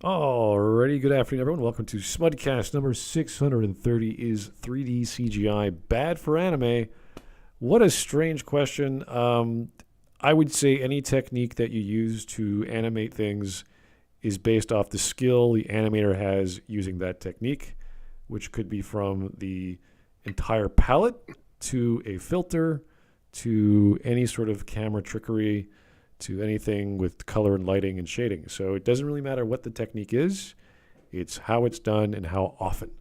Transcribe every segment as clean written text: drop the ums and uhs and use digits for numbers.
Alrighty, good afternoon, everyone. Welcome to Smudcast number 630. Is 3D CGI bad for anime? What a strange question. I would say any technique that you use to animate things is based off the skill the animator has using that technique, which could be from the entire palette to a filter to any sort of camera trickery to anything with color and lighting and shading. So it doesn't really matter what the technique is, it's how it's done and how often.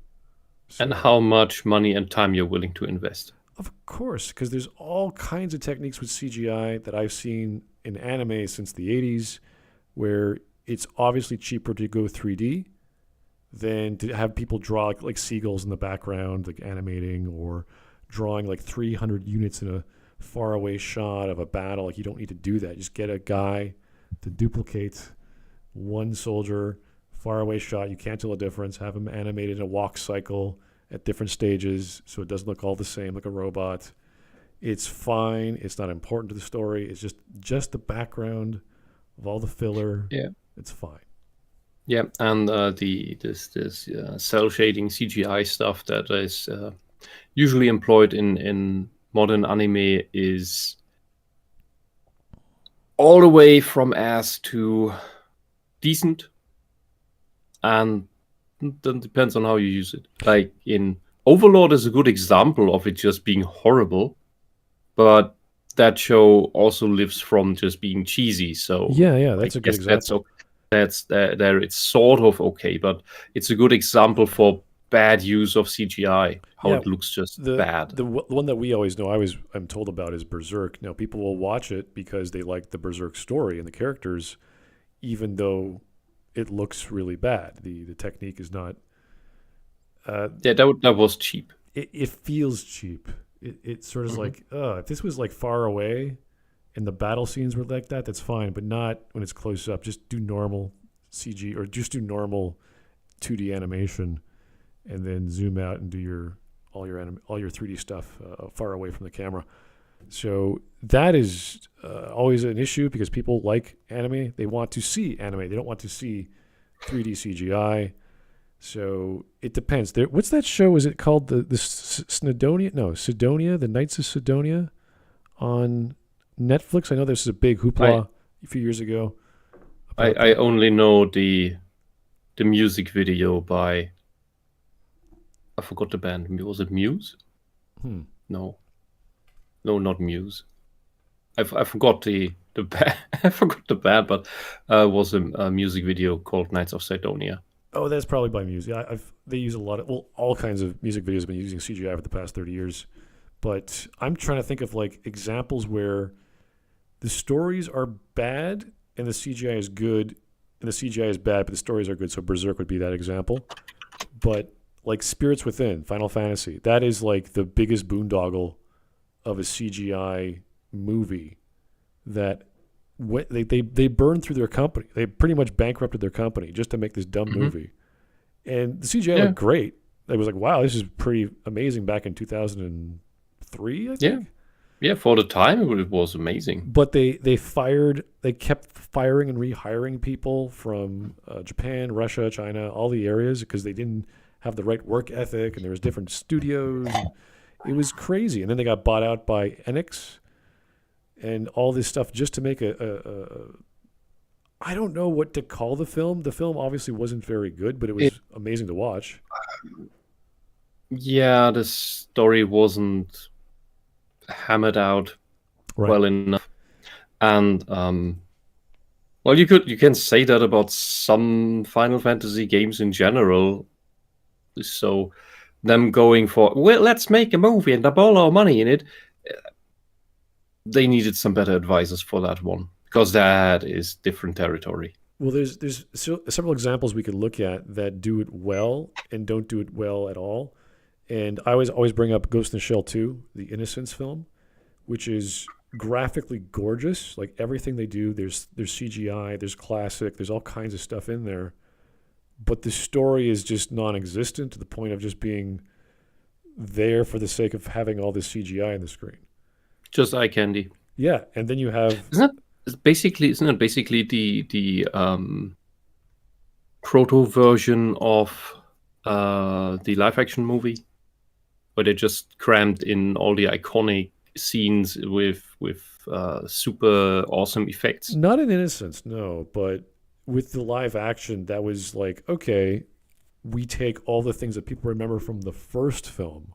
And So, how much money and time you're willing to invest. of course, because there's all kinds of techniques with CGI that I've seen in anime since the 80s where it's obviously cheaper to go 3D than to have people draw like seagulls in the background, like animating, or drawing like 300 units in a faraway shot of a battle. Like, you don't need to do that. Just get a guy to duplicate one soldier, faraway shot. You can't tell a difference. Have him animated in a walk cycle at different stages so it doesn't look all the same like a robot. It's fine. It's not important to the story. It's just the background of all the filler. Yeah. It's fine. Yeah, and this cell shading CGI stuff that is usually employed in modern anime is all the way from ass to decent, and then depends on how you use it. Like in Overlord is a good example of it just being horrible, but that show also lives from just being cheesy. So Yeah, I that's a good guess example. that's there. It's sort of okay, but it's a good example for bad use of CGI. How Yeah, it looks just the bad. one that we always know, I'm told about, is Berserk. Now people will watch it because they like the Berserk story and the characters, even though it looks really bad. The technique is not. Yeah, that was cheap. It feels cheap. It sort of Hmm. like, if this was like far away, and the battle scenes were like that, that's fine. But not when it's close up. Just do normal CG, or just do normal 2D animation, and then zoom out and do all your 3D stuff far away from the camera. So that is always an issue because people like anime. They want to see anime. They don't want to see 3D CGI. So it depends. What's that show? Is it called the Snedonia? No, Sidonia, the Knights of Sidonia on Netflix. I know this is a big I hoopla a few years ago I, about I that. only know the music video by, I forgot the band. Was it Muse? Hmm. No, no, not Muse. I forgot the band. I forgot the band, but it was a music video called Knights of Sidonia. Oh, that's probably by music. They use a lot of, well, all kinds of music videos have been using CGI for the past 30 years. But I'm trying to think of like examples where the stories are bad and the CGI is good, and the CGI is bad but the stories are good. So Berserk would be that example. But like Spirits Within, Final Fantasy, that is like the biggest boondoggle of a CGI movie that they burned through their company. They pretty much bankrupted their company just to make this dumb Hmm. movie. And the CGI Yeah, looked great. It was like, wow, this is pretty amazing back in 2003, I yeah, think. yeah. For the time, it was amazing. But they kept firing and rehiring people from Japan, Russia, China, all the areas because they didn't have the right work ethic, and there was different studios. And it was crazy. And then they got bought out by Enix and all this stuff just to make I don't know what to call the film. The film obviously wasn't very good, but it It, was amazing to watch. yeah, the story wasn't hammered out Right. well enough, and well, you can say that about some Final Fantasy games in general. So them going for, well, let's make a movie and double our money in it. They needed some better advisors for that one because that is different territory. Well, there's several examples we could look at that do it well and don't do it well at all. And I always bring up Ghost in the Shell 2, the Innocence film, which is graphically gorgeous. Like everything they do, there's CGI, there's classic, there's all kinds of stuff in there. But the story is just non-existent to the point of just being there for the sake of having all this CGI on the screen. Just eye candy. Yeah, and then you have Isn't it basically the proto version of the live action movie, where they just crammed in all the iconic scenes with super awesome effects. Not in Innocence, no, but with the live action, that was like, okay, we take all the things that people remember from the first film.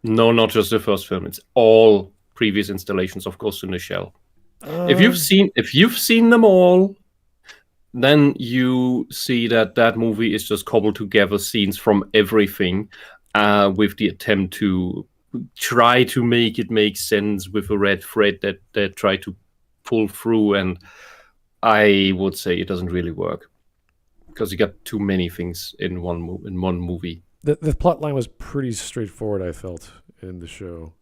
No, not just the first film. It's all previous installations of Ghost in the Shell. If you've seen them all, then you see that movie is just cobbled together scenes from everything, with the attempt to try to make it make sense with a red thread that try to pull through, and I would say it doesn't really work because you got too many things in one movie. The plot line was pretty straightforward, I felt, in the show.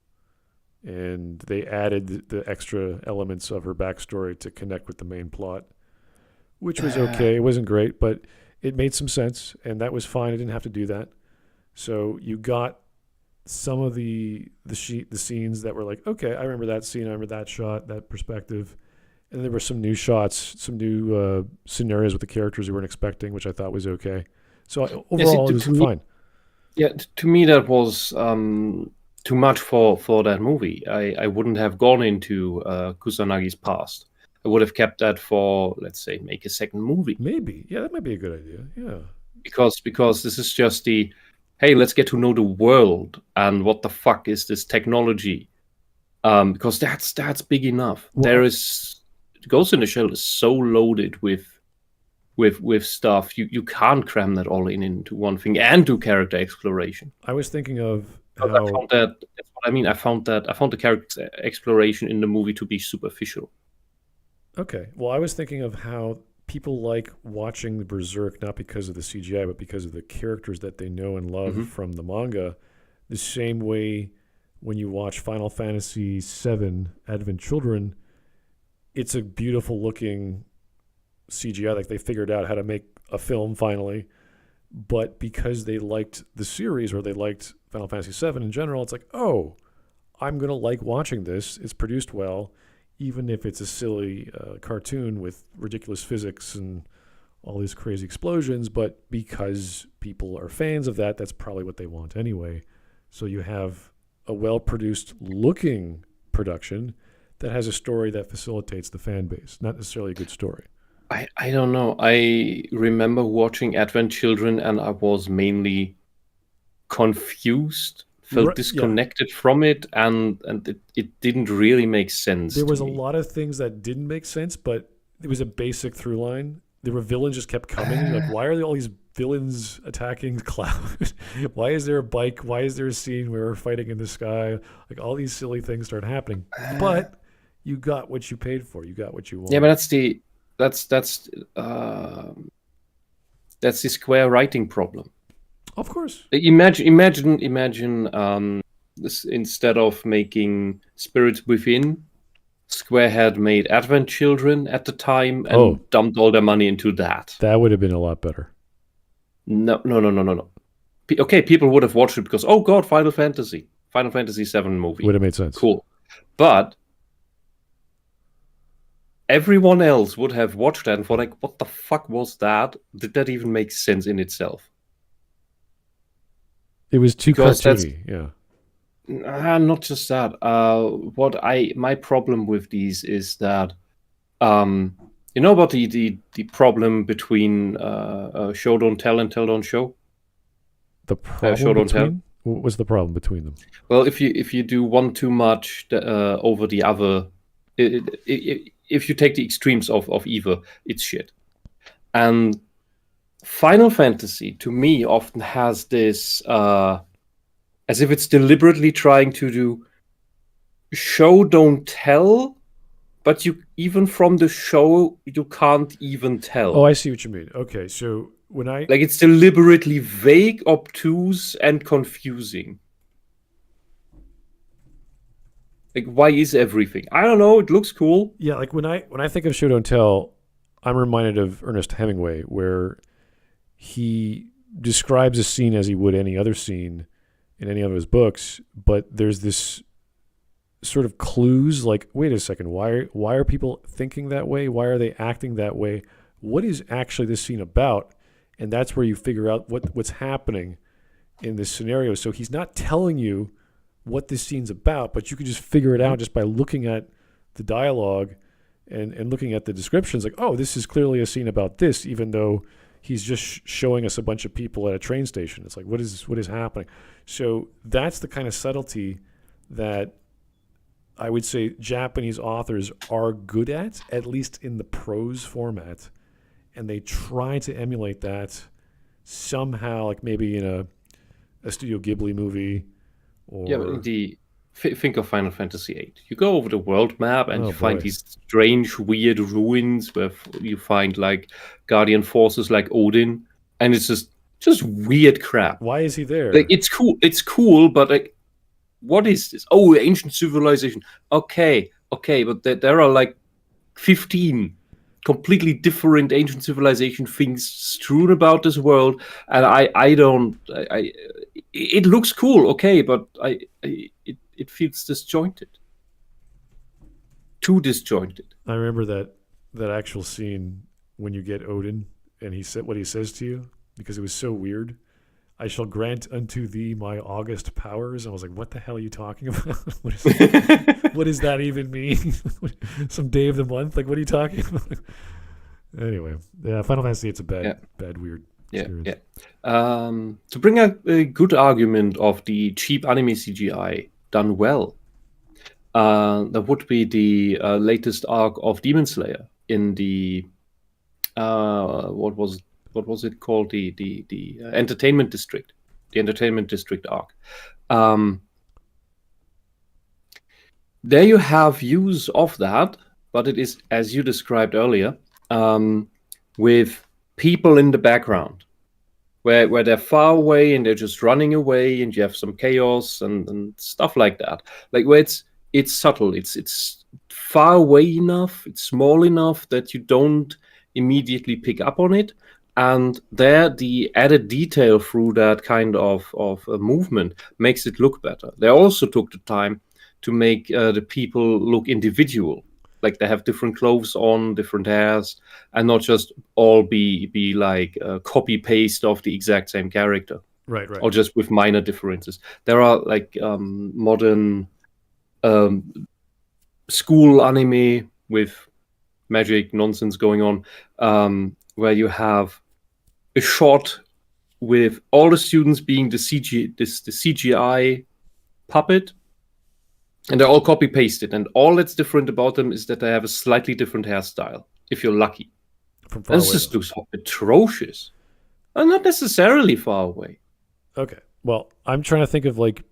And they added the extra elements of her backstory to connect with the main plot, which was okay. It wasn't great, but it made some sense, and that was fine. I didn't have to do that. So you got some of the scenes that were like, okay, I remember that scene, I remember that shot, that perspective. And there were some new shots, some new scenarios with the characters you weren't expecting, which I thought was okay. So overall, it was fine. Yeah, to me that was too much for that movie. I wouldn't have gone into Kusanagi's past. I would have kept that for, let's say, make a second movie. Maybe. Yeah, that might be a good idea. Yeah. Because this is just the, hey, let's get to know the world and what the fuck is this technology. Because that's big enough. Well, there is Ghost in the Shell is so loaded with stuff. You can't cram that all into one thing and do character exploration. I was thinking of how... I found that. That's what I mean. I found the character exploration in the movie to be superficial. Okay. Well, I was thinking of how people like watching the Berserk not because of the CGI, but because of the characters that they know and love from the manga. The same way when you watch Final Fantasy VII Advent Children, it's a beautiful looking CGI. Like they figured out how to make a film finally. But because they liked the series or they liked Final Fantasy VII in general, it's like, oh, I'm going to like watching this. It's produced well, even if it's a silly cartoon with ridiculous physics and all these crazy explosions. But because people are fans of that, that's probably what they want anyway. So you have a well-produced looking production that has a story that facilitates the fan base, not necessarily a good story. I don't know. I remember watching Advent Children and I was mainly confused, felt disconnected from it, and it didn't really make sense. There was a lot of things that didn't make sense, but it was a basic through line. There were villains just kept coming. Like, why are there all these villains attacking Cloud? Why is there a bike? Why is there a scene where we're fighting in the sky? Like, all these silly things start happening. But you got what you paid for. You got what you wanted. Yeah, but that's the Square writing problem. Of course. Imagine this, instead of making Spirits Within, Square had made Advent Children at the time and dumped all their money into that. That would have been a lot better. No. Okay, people would have watched it because, oh god, Final Fantasy VII movie. Would have made sense. Cool. But everyone else would have watched that and thought, like, what the fuck was that? Did that even make sense in itself? It was too cartoony, yeah. Not just that. My problem with these is that, you know about the problem between show don't tell and tell don't show. The problem show don't tell. What was the problem between them? Well, if you do one too much over the other, if you take the extremes of either, it's shit. And Final Fantasy, to me, often has this, as if it's deliberately trying to do show, don't tell, but you even from the show, you can't even tell. Oh, I see what you mean. Okay, so when like it's deliberately vague, obtuse, and confusing. Like, why is everything? I don't know. It looks cool. Yeah, like when I think of Show Don't Tell, I'm reminded of Ernest Hemingway, where he describes a scene as he would any other scene in any of his books, but there's this sort of clues like, wait a second, why are people thinking that way? Why are they acting that way? What is actually this scene about? And that's where you figure out what's happening in this scenario. So he's not telling you what this scene's about, but you can just figure it out just by looking at the dialogue and looking at the descriptions. Like, oh, this is clearly a scene about this, even though he's just showing us a bunch of people at a train station. It's like, what is happening? So that's the kind of subtlety that I would say Japanese authors are good at least in the prose format. And they try to emulate that somehow, like maybe in a Studio Ghibli movie. Or Yeah, but think of Final Fantasy VIII. You go over the world map and Oh, you find boy. these strange, weird ruins where you find like guardian forces like Odin, and it's just weird crap. Why is he there? Like it's cool, but like, what is this? Oh, ancient civilization. Okay, but there are like 15 completely different ancient civilization things strewn about this world, and it looks cool, okay, but it feels disjointed. Too disjointed. I remember that actual scene when you get Odin and he said what he says to you, because it was so weird. I shall grant unto thee my august powers. And I was like, what the hell are you talking about? What does that even mean? Some day of the month? Like, what are you talking about? Anyway, yeah, Final Fantasy, it's a bad, weird experience. To bring a good argument of the cheap anime CGI done well, that would be the latest arc of Demon Slayer in the what was it called, the entertainment district, the entertainment district arc. There you have use of that, but it is, as you described earlier, with people in the background, where they're far away and they're just running away, and you have some chaos and stuff like that. Like where it's subtle, it's far away enough, it's small enough that you don't immediately pick up on it. And there, the added detail through that kind of movement makes it look better. They also took the time to make the people look individual. Like they have different clothes on, different hairs, and not just all be like copy paste of the exact same character. Right. Or just with minor differences. There are like modern school anime with magic nonsense going on, where you have a shot with all the students being the CGI puppet, and they're all copy pasted, and all that's different about them is that they have a slightly different hairstyle, if you're lucky. From far This away, just looks atrocious, and not necessarily far away. Okay. Well, I'm trying to think of like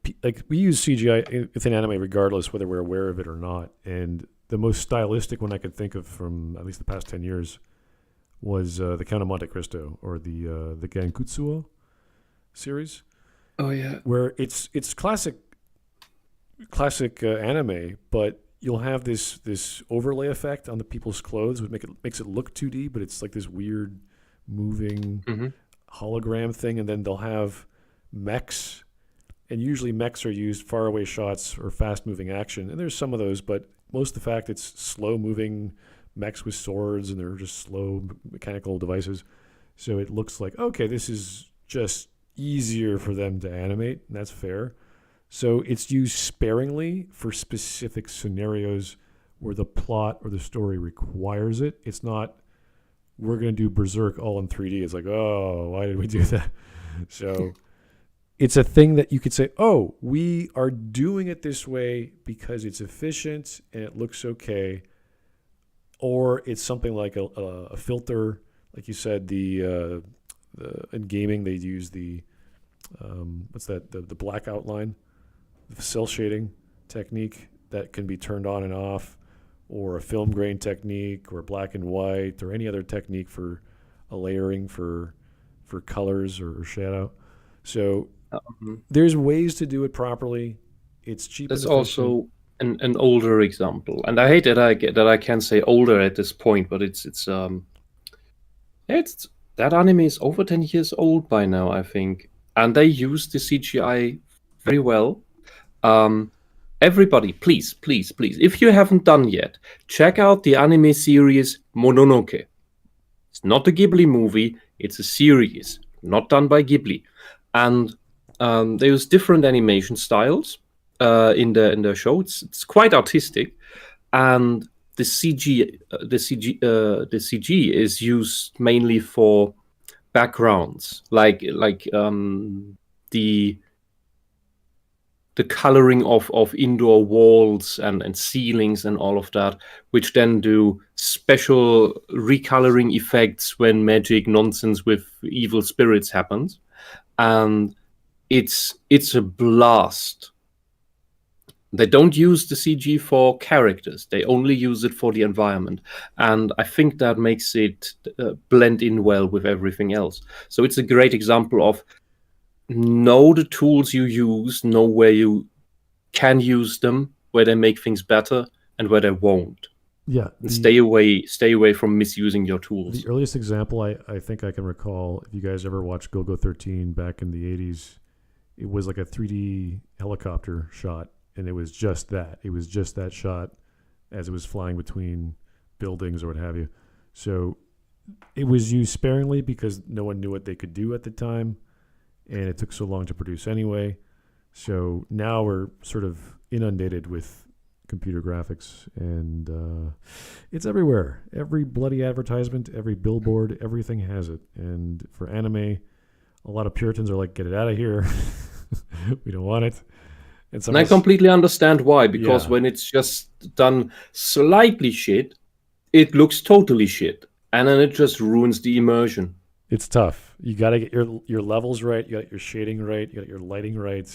we use CGI within anime regardless whether we're aware of it or not. And the most stylistic one I could think of from at least the past 10 years was the Count of Monte Cristo, or the Gankutsuo series. Oh yeah, where it's classic anime, but you'll have this overlay effect on the people's clothes, which makes it look 2D, but it's like this weird moving hologram thing. And then they'll have mechs, and usually mechs are used far away shots or fast moving action, and there's some of those, but most of the fact it's slow moving mechs with swords, and they're just slow mechanical devices. So it looks like, okay, this is just easier for them to animate, and that's fair. So it's used sparingly for specific scenarios where the plot or the story requires it. It's not, we're going to do Berserk all in 3D. It's like, oh, why did we do that? So it's a thing that you could say, oh, we are doing it this way because it's efficient and it looks okay. Or it's something like a filter, like you said. The in gaming they use the the black outline, the cell shading technique that can be turned on and off, or a film grain technique, or black and white, or any other technique for a layering for colors or shadow. So there's ways to do it properly. It's cheap. That's also an older example, and I hate that I can't say older at this point, but it's that anime is over 10 years old by now, I think, and they use the CGI very well. Everybody, please, if you haven't done yet, check out the anime series Mononoke. It's not a Ghibli movie. It's a series, not done by Ghibli. And they use different animation styles in the show. It's quite artistic, and the CG is used mainly for backgrounds, like the coloring of indoor walls and ceilings and all of that, which then do special recoloring effects when magic nonsense with evil spirits happens. And it's a blast. They don't use the CG for characters. They only use it for the environment. And I think that makes it blend in well with everything else. So it's a great example of know the tools you use, know where you can use them, where they make things better, and where they won't. Yeah. And stay away from misusing your tools. The earliest example I think I can recall, if you guys ever watched Go-Go 13 back in the 80s, it was like a 3D helicopter shot, and it was just that. It was just that shot as it was flying between buildings or what have you. So it was used sparingly because no one knew what they could do at the time, and it took so long to produce anyway. So now we're sort of inundated with computer graphics, and it's everywhere. Every bloody advertisement, every billboard, everything has it. And for anime, a lot of Puritans are like, get it out of here. We don't want it. And I completely understand why, because when it's just done slightly shit, it looks totally shit. And then it just ruins the immersion. It's tough. You got to get your levels right. You got your shading right. You got your lighting right.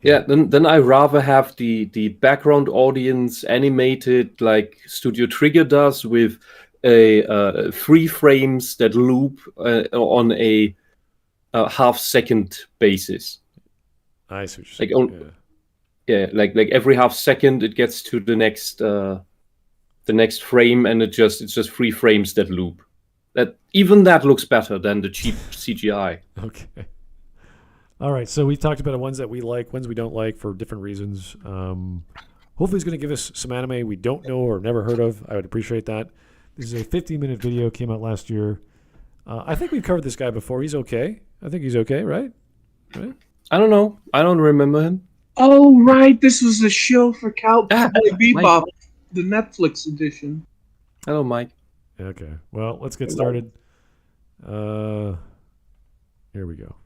Yeah, then I rather have the background audience animated like Studio Trigger does, with a 3 frames that loop on a half-second basis. I see what you're saying. Like every half second it gets to the next frame, and it's just 3 frames that loop. That looks better than the cheap CGI. Okay. All right, so we talked about the ones that we like, ones we don't like for different reasons. Hopefully he's going to give us some anime we don't know or never heard of. I would appreciate that. This is a 15-minute video, came out last year. I think we've covered this guy before. He's okay. I think he's okay, right? I don't know. I don't remember him. Oh, right. This was a show for Cowboy Bebop, Mike. the Netflix edition. Hello, Mike. Okay. Well, let's get started. Here we go.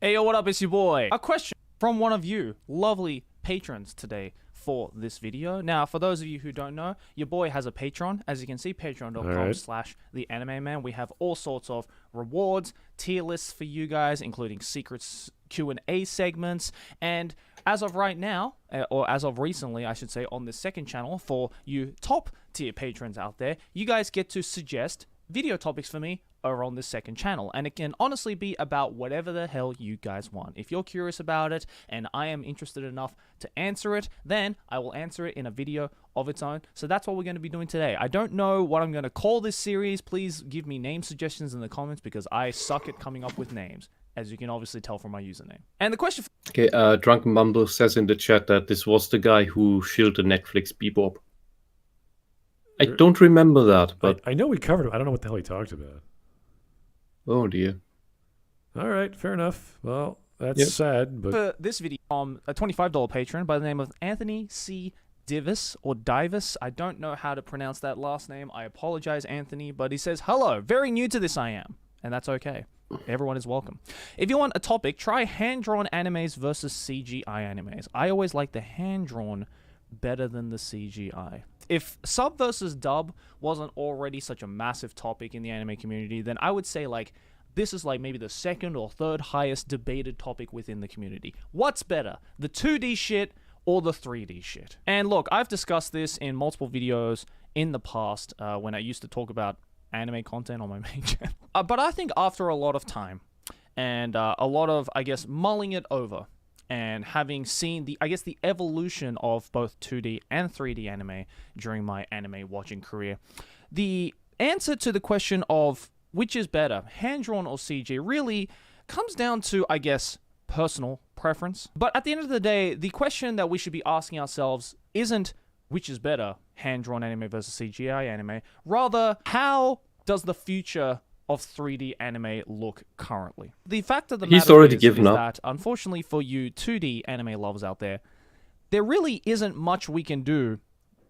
Hey, yo, what up? It's your boy. A question from one of you lovely patrons today for this video. Now, for those of you who don't know, your boy has a Patreon. As you can see, patreon.com/theanimeman. We have all sorts of rewards, tier lists for you guys, including secrets, Q&A segments, and as of right now, or as of recently, I should say, on this second channel, for you top tier patrons out there, you guys get to suggest video topics for me over on this second channel, and it can honestly be about whatever the hell you guys want. If you're curious about it and I am interested enough to answer it, then I will answer it in a video of its own. So that's what we're going to be doing today. I don't know what I'm going to call this series. Please give me name suggestions in the comments, because I suck at coming up with names, as you can obviously tell from my username. And the question... Okay, Drunken Mumble says in the chat that this was the guy who shilled the Netflix Bebop. I don't remember that, but... I know we covered it. I don't know what the hell he talked about. Oh, dear. All right, fair enough. Well, that's sad, but... For this video, a $25 patron by the name of Anthony C. Divis, or Divis. I don't know how to pronounce that last name. I apologize, Anthony, but he says, hello, very new to this I am. And that's okay. Everyone is welcome. If you want a topic, try hand-drawn animes versus CGI animes. I always like the hand-drawn better than the CGI. If sub versus dub wasn't already such a massive topic in the anime community, then I would say like this is like maybe the second or third highest debated topic within the community. What's better, the 2D shit or the 3D shit? And look, I've discussed this in multiple videos in the past when I used to talk about anime content on my main channel. But I think after a lot of time and a lot of, I guess, mulling it over, and having seen the evolution of both 2D and 3D anime during my anime watching career, the answer to the question of which is better, hand-drawn or CG, really comes down to, I guess, personal preference. But at the end of the day, the question that we should be asking ourselves isn't which is better, hand-drawn anime versus CGI anime, rather how does the future of 3D anime look currently? The fact of the He's matter already is given up. that, unfortunately for you 2D anime lovers out there really isn't much we can do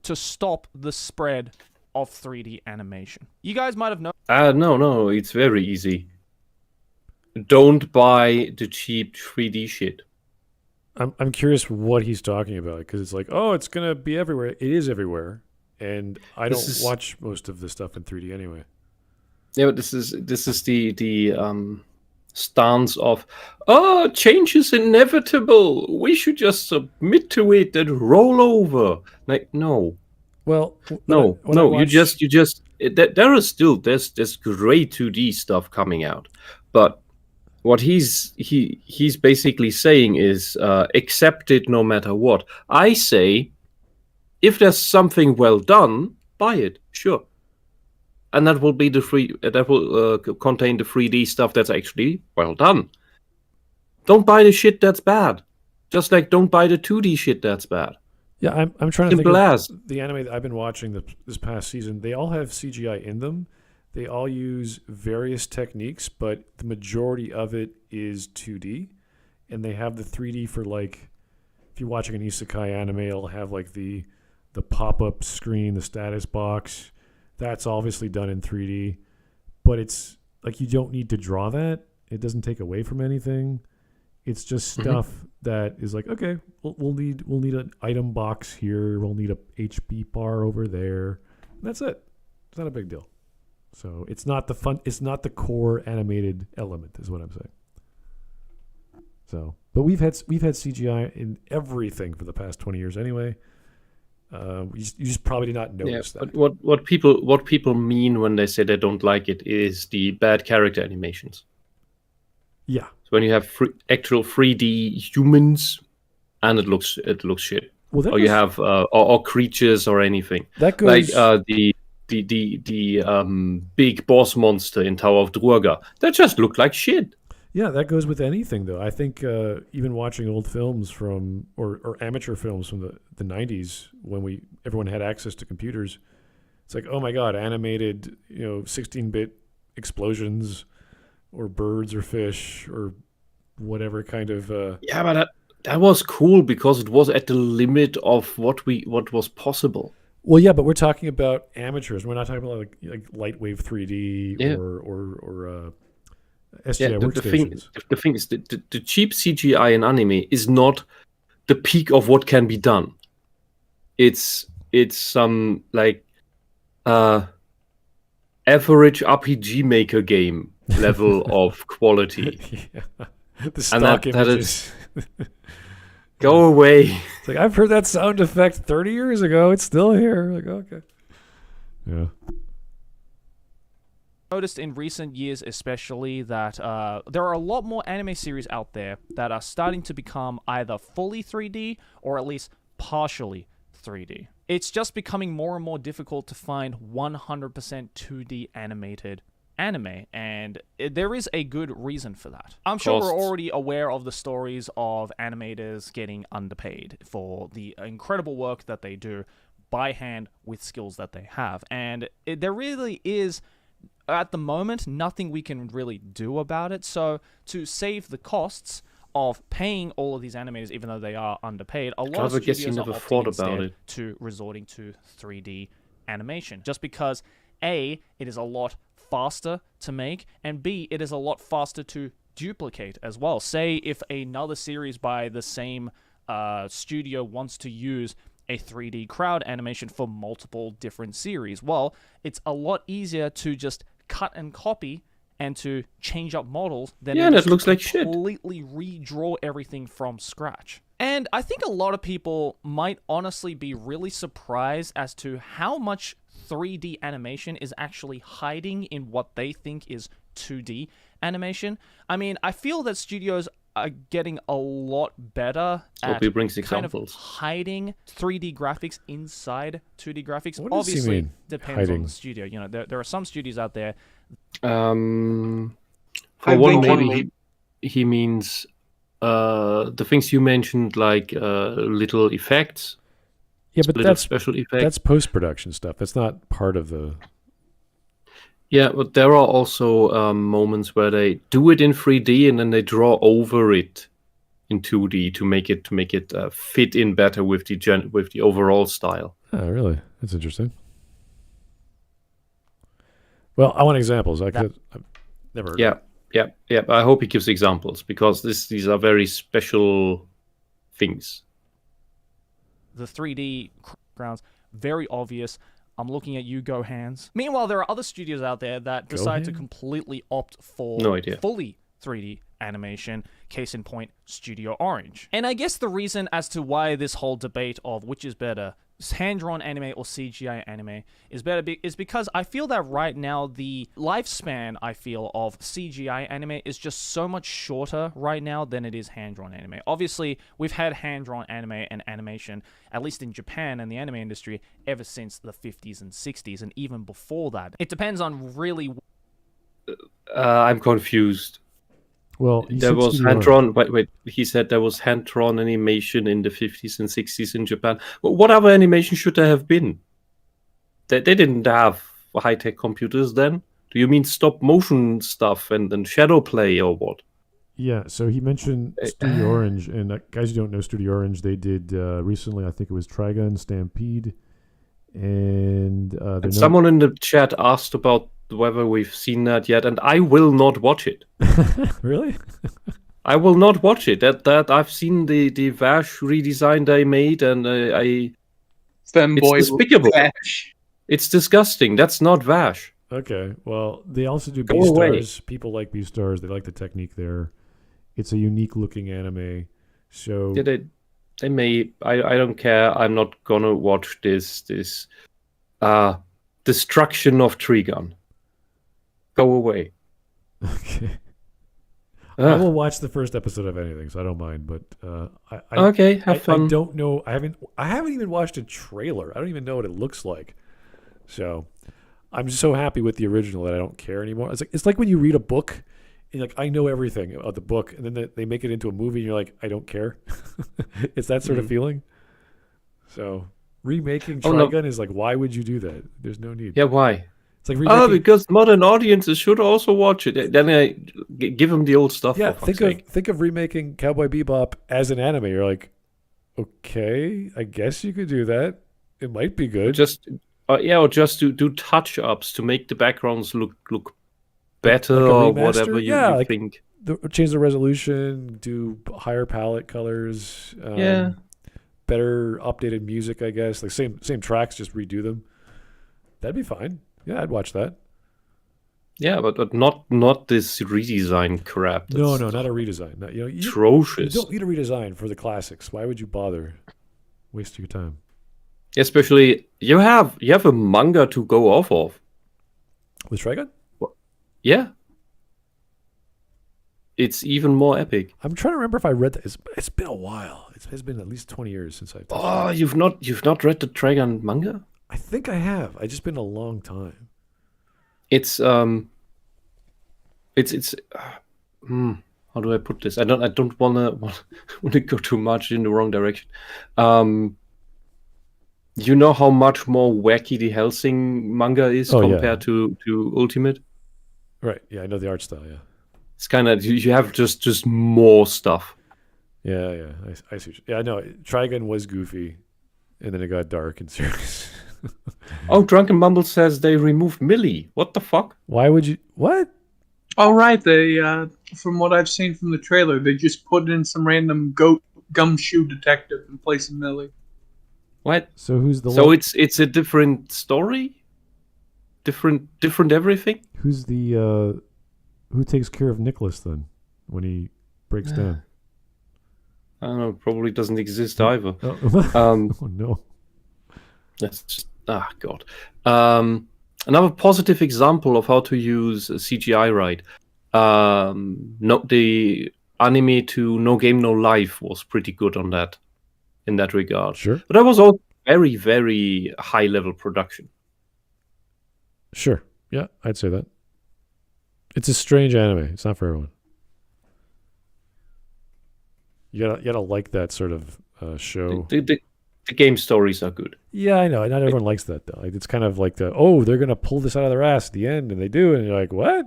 to stop the spread of 3D animation. You guys might have known. No, it's very easy. Don't buy the cheap 3D shit. I'm curious what he's talking about, because it's like, oh, it's gonna be everywhere. It is everywhere, and I don't watch most of the stuff in 3D anyway. Yeah, but this is the stance of, change is inevitable. We should just submit to it and roll over. Like, no. Well, No. You just there's great 2D stuff coming out, but what he's basically saying is accept it no matter what. I say, if there's something well done, buy it, sure, and that will be that will contain the 3D stuff that's actually well done. Don't buy the shit that's bad, just like don't buy the 2D shit that's bad. Yeah, I'm trying to Simple think as. of the anime that I've been watching this past season. They all have CGI in them. They all use various techniques, but the majority of it is 2D. And they have the 3D for, like, if you're watching an isekai anime, it'll have like the pop-up screen, the status box. That's obviously done in 3D. But it's like, you don't need to draw that. It doesn't take away from anything. It's just stuff that is like, okay, we'll need an item box here. We'll need a HP bar over there. And that's it. It's not a big deal. So it's not the core animated element, is what I'm saying. So, but we've had CGI in everything for the past 20 years anyway. You just probably did not notice that. But what people mean when they say they don't like it is the bad character animations. Yeah. So when you have actual 3D humans, and it looks shit. Well, or you have or creatures or anything. That goes like the big boss monster in Tower of Druaga. That just looked like shit. Yeah, that goes with anything though. I think even watching old films from or amateur films from the 90s when everyone had access to computers, it's like, oh my god, animated 16-bit explosions or birds or fish or whatever kind of yeah, but that was cool because it was at the limit of what was possible. Well, yeah, but we're talking about amateurs. We're not talking about like Lightwave 3D or SGI workstations. The thing is, the cheap CGI in anime is not the peak of what can be done. It's some like average RPG Maker game level of quality. Yeah. The stock images. Go away. It's like, I've heard that sound effect 30 years ago. It's still here. Like, okay. Yeah. Noticed in recent years especially that there are a lot more anime series out there that are starting to become either fully 3D or at least partially 3D. It's just becoming more and more difficult to find 100% 2D animated anime, and there is a good reason for that. I'm sure we're already aware of the stories of animators getting underpaid for the incredible work that they do by hand with skills that they have, and there really is, at the moment, nothing we can really do about it. So to save the costs of paying all of these animators, even though they are underpaid, a lot of studios are opting instead to resorting to 3D animation, just because A, it is a lot faster to make, and B, it is a lot faster to duplicate as well. Say if another series by the same studio wants to use a 3D crowd animation for multiple different series, well, it's a lot easier to just cut and copy and to change up models than that looks like shit. Completely redraw everything from scratch. And I think a lot of people might honestly be really surprised as to how much 3D animation is actually hiding in what they think is 2D animation. I mean, I feel that studios are getting a lot better at kind of hiding 3D graphics inside 2D graphics. What does Obviously, he mean, depends hiding? on the studio. There are some studios out there. For one, maybe he means the things you mentioned, like little effects. Yeah, but that's special effects. That's post-production stuff. That's not part of the. Yeah, but there are also moments where they do it in 3D and then they draw over it in 2D to make it fit in better with the overall style. Oh, really? That's interesting. Well, I want examples. I've never heard of it. Yeah. I hope he gives examples because these are very special things. The 3D grounds, very obvious. I'm looking at you, Go Hands. Meanwhile, there are other studios out there that decide to completely opt for fully 3D animation. Case in point, Studio Orange. And I guess the reason as to why this whole debate of which is better, hand-drawn anime or CGI anime is better is because I feel that right now the lifespan, I feel, of CGI anime is just so much shorter right now than it is hand-drawn anime. Obviously, we've had hand-drawn anime and animation, at least in Japan and the anime industry, ever since the 50s and 60s, and even before that. It depends on really... I'm confused. Well, there was hand-drawn. Wait. He said there was hand-drawn animation in the 50s and 60s in Japan. Well, what other animation should there have been? They didn't have high-tech computers then. Do you mean stop-motion stuff and shadow play or what? Yeah. So he mentioned Studio Orange, and guys who don't know Studio Orange, they did recently. I think it was Trigun Stampede, and someone in the chat asked about whether we've seen that yet, and I will not watch it. Really? I will not watch it. That I've seen the Vash redesign they made, and it's despicable. It's disgusting. That's not Vash. Okay. Well, they also do Beastars. People like Beastars. They like the technique there. It's a unique looking anime. So they may. I don't care. I'm not gonna watch this destruction of Trigun. Go away. Okay. I will watch the first episode of anything, so I don't mind. But have fun. I don't know. I haven't even watched a trailer. I don't even know what it looks like. So I'm just so happy with the original that I don't care anymore. It's like when you read a book, and like I know everything about the book, and then they make it into a movie, and you're like, I don't care. It's that sort of feeling. So remaking Trigun is like, why would you do that? There's no need. Yeah, why? It's like remaking... because modern audiences should also watch it. Then I give them the old stuff. Yeah, think of remaking Cowboy Bebop as an anime. You're like, okay, I guess you could do that. It might be good. Or just to do touch-ups to make the backgrounds look better or whatever you think. Change the resolution, do higher palette colors. Better updated music, I guess. Like same tracks, just redo them. That'd be fine. Yeah, I'd watch that. Yeah, but not this redesign crap. No, not a redesign. Atrocious. You don't need a redesign for the classics. Why would you bother? Waste your time. Especially you have a manga to go off of. With Trigun? Yeah. It's even more epic. I'm trying to remember if I read that. It's been a while. It's been at least 20 years since I've touched it. You've not read the Trigun manga? I think I have. It's just been a long time. It's how do I put this? I don't wanna go too much in the wrong direction. You know how much more wacky the Hellsing manga is compared to Ultimate? Right. Yeah, I know the art style, yeah. It's kind of you have just more stuff. Yeah. I see. Yeah, I know. Trigun was goofy, and then it got dark and serious. Oh, Drunken Mumble says they removed Millie. What the fuck? Why would you? What? All right, they from what I've seen from the trailer, they just put in some random gumshoe detective in place of Millie. What? So who's the? So it's a different story. Different everything. Who's the? Who takes care of Nicholas then when he breaks down? I don't know. Probably doesn't exist either. Oh no. That's just God. Another positive example of how to use CGI right. The anime to No Game No Life was pretty good on that, in that regard. Sure. But that was all very, very high level production. Sure. Yeah, I'd say that. It's a strange anime. It's not for everyone. You gotta like that sort of show. the game stories are good. Yeah, I know. Not everyone likes that though. Like, it's kind of like they're gonna pull this out of their ass at the end, and they do, and you're like, what?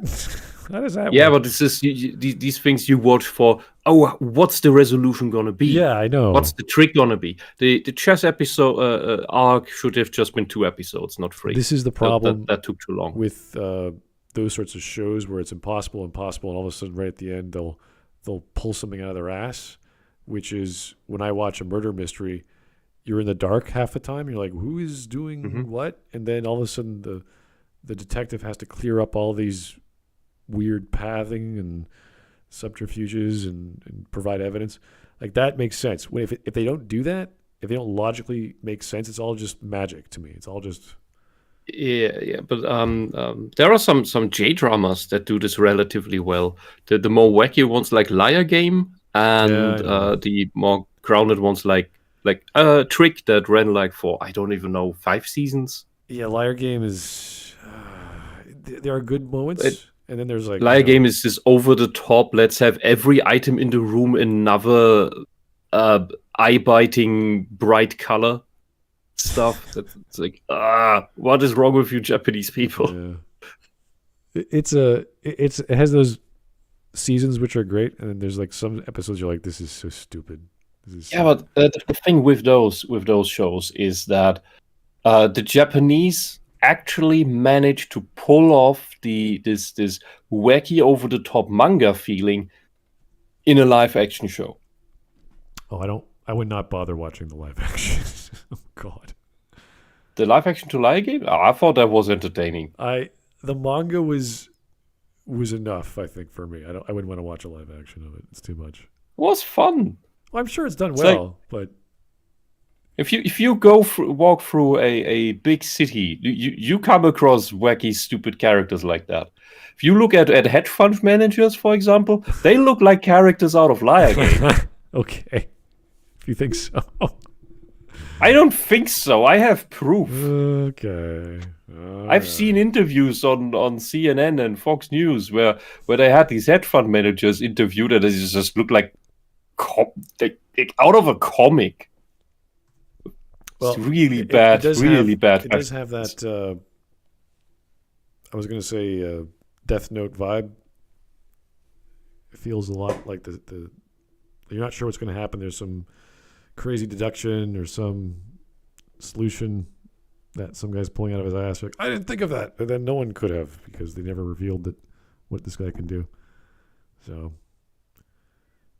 How does that Yeah, work? but this is these things you watch for. Oh, what's the resolution gonna be? Yeah, I know. What's the trick gonna be? The chess episode arc should have just been 2 episodes, not 3. This is the problem That took too long. with those sorts of shows where it's impossible, and all of a sudden, right at the end, they'll pull something out of their ass. Which is when I watch a murder mystery, you're in the dark half the time. You're like, who is doing what? And then all of a sudden, the detective has to clear up all these weird pathing and subterfuges and provide evidence. Like, that makes sense. If they don't do that, if they don't logically make sense, it's all just magic to me. It's all just... Yeah, but there are some J dramas that do this relatively well. The more wacky ones like Liar Game, and the more grounded ones like Trick that ran like for, I don't even know, 5 seasons. Yeah, Liar Game is... there are good moments, and then there's like... Liar Game is this over-the-top, let's have every item in the room another eye-biting, bright color stuff. It's like, what is wrong with you Japanese people? Yeah. It has those seasons which are great, and then there's like some episodes you're like, this is so stupid. But the thing with those shows is that the Japanese actually managed to pull off this wacky over the top manga feeling in a live action show. I would not bother watching the live action. Oh God. The live action to Liar Game? I thought that was entertaining. The manga was enough, I think, for me. I wouldn't want to watch a live action of it. It's too much. It was fun. Well, I'm sure it's done well, but if you walk through a big city, you come across wacky, stupid characters like that. If you look at hedge fund managers, for example, they look like characters out of Liar Game. Okay, if you think so. I don't think so. I have proof. Okay. I've seen interviews on CNN and Fox News where they had these hedge fund managers interviewed, and they just look like out of a comic. Well, it's really bad. Really bad. It does have that. I was going to say Death Note vibe. It feels a lot like the. You're not sure what's going to happen. There's some crazy deduction or some solution that some guy's pulling out of his ass. You're like, I didn't think of that, but then no one could have because they never revealed what this guy can do. So,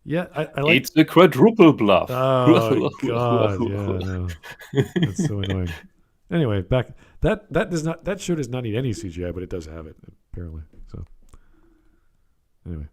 yeah, I like. It's a quadruple bluff. Oh God, yeah, no. That's so annoying. Anyway, back that show does not need any CGI, but it does have it apparently. So, anyway,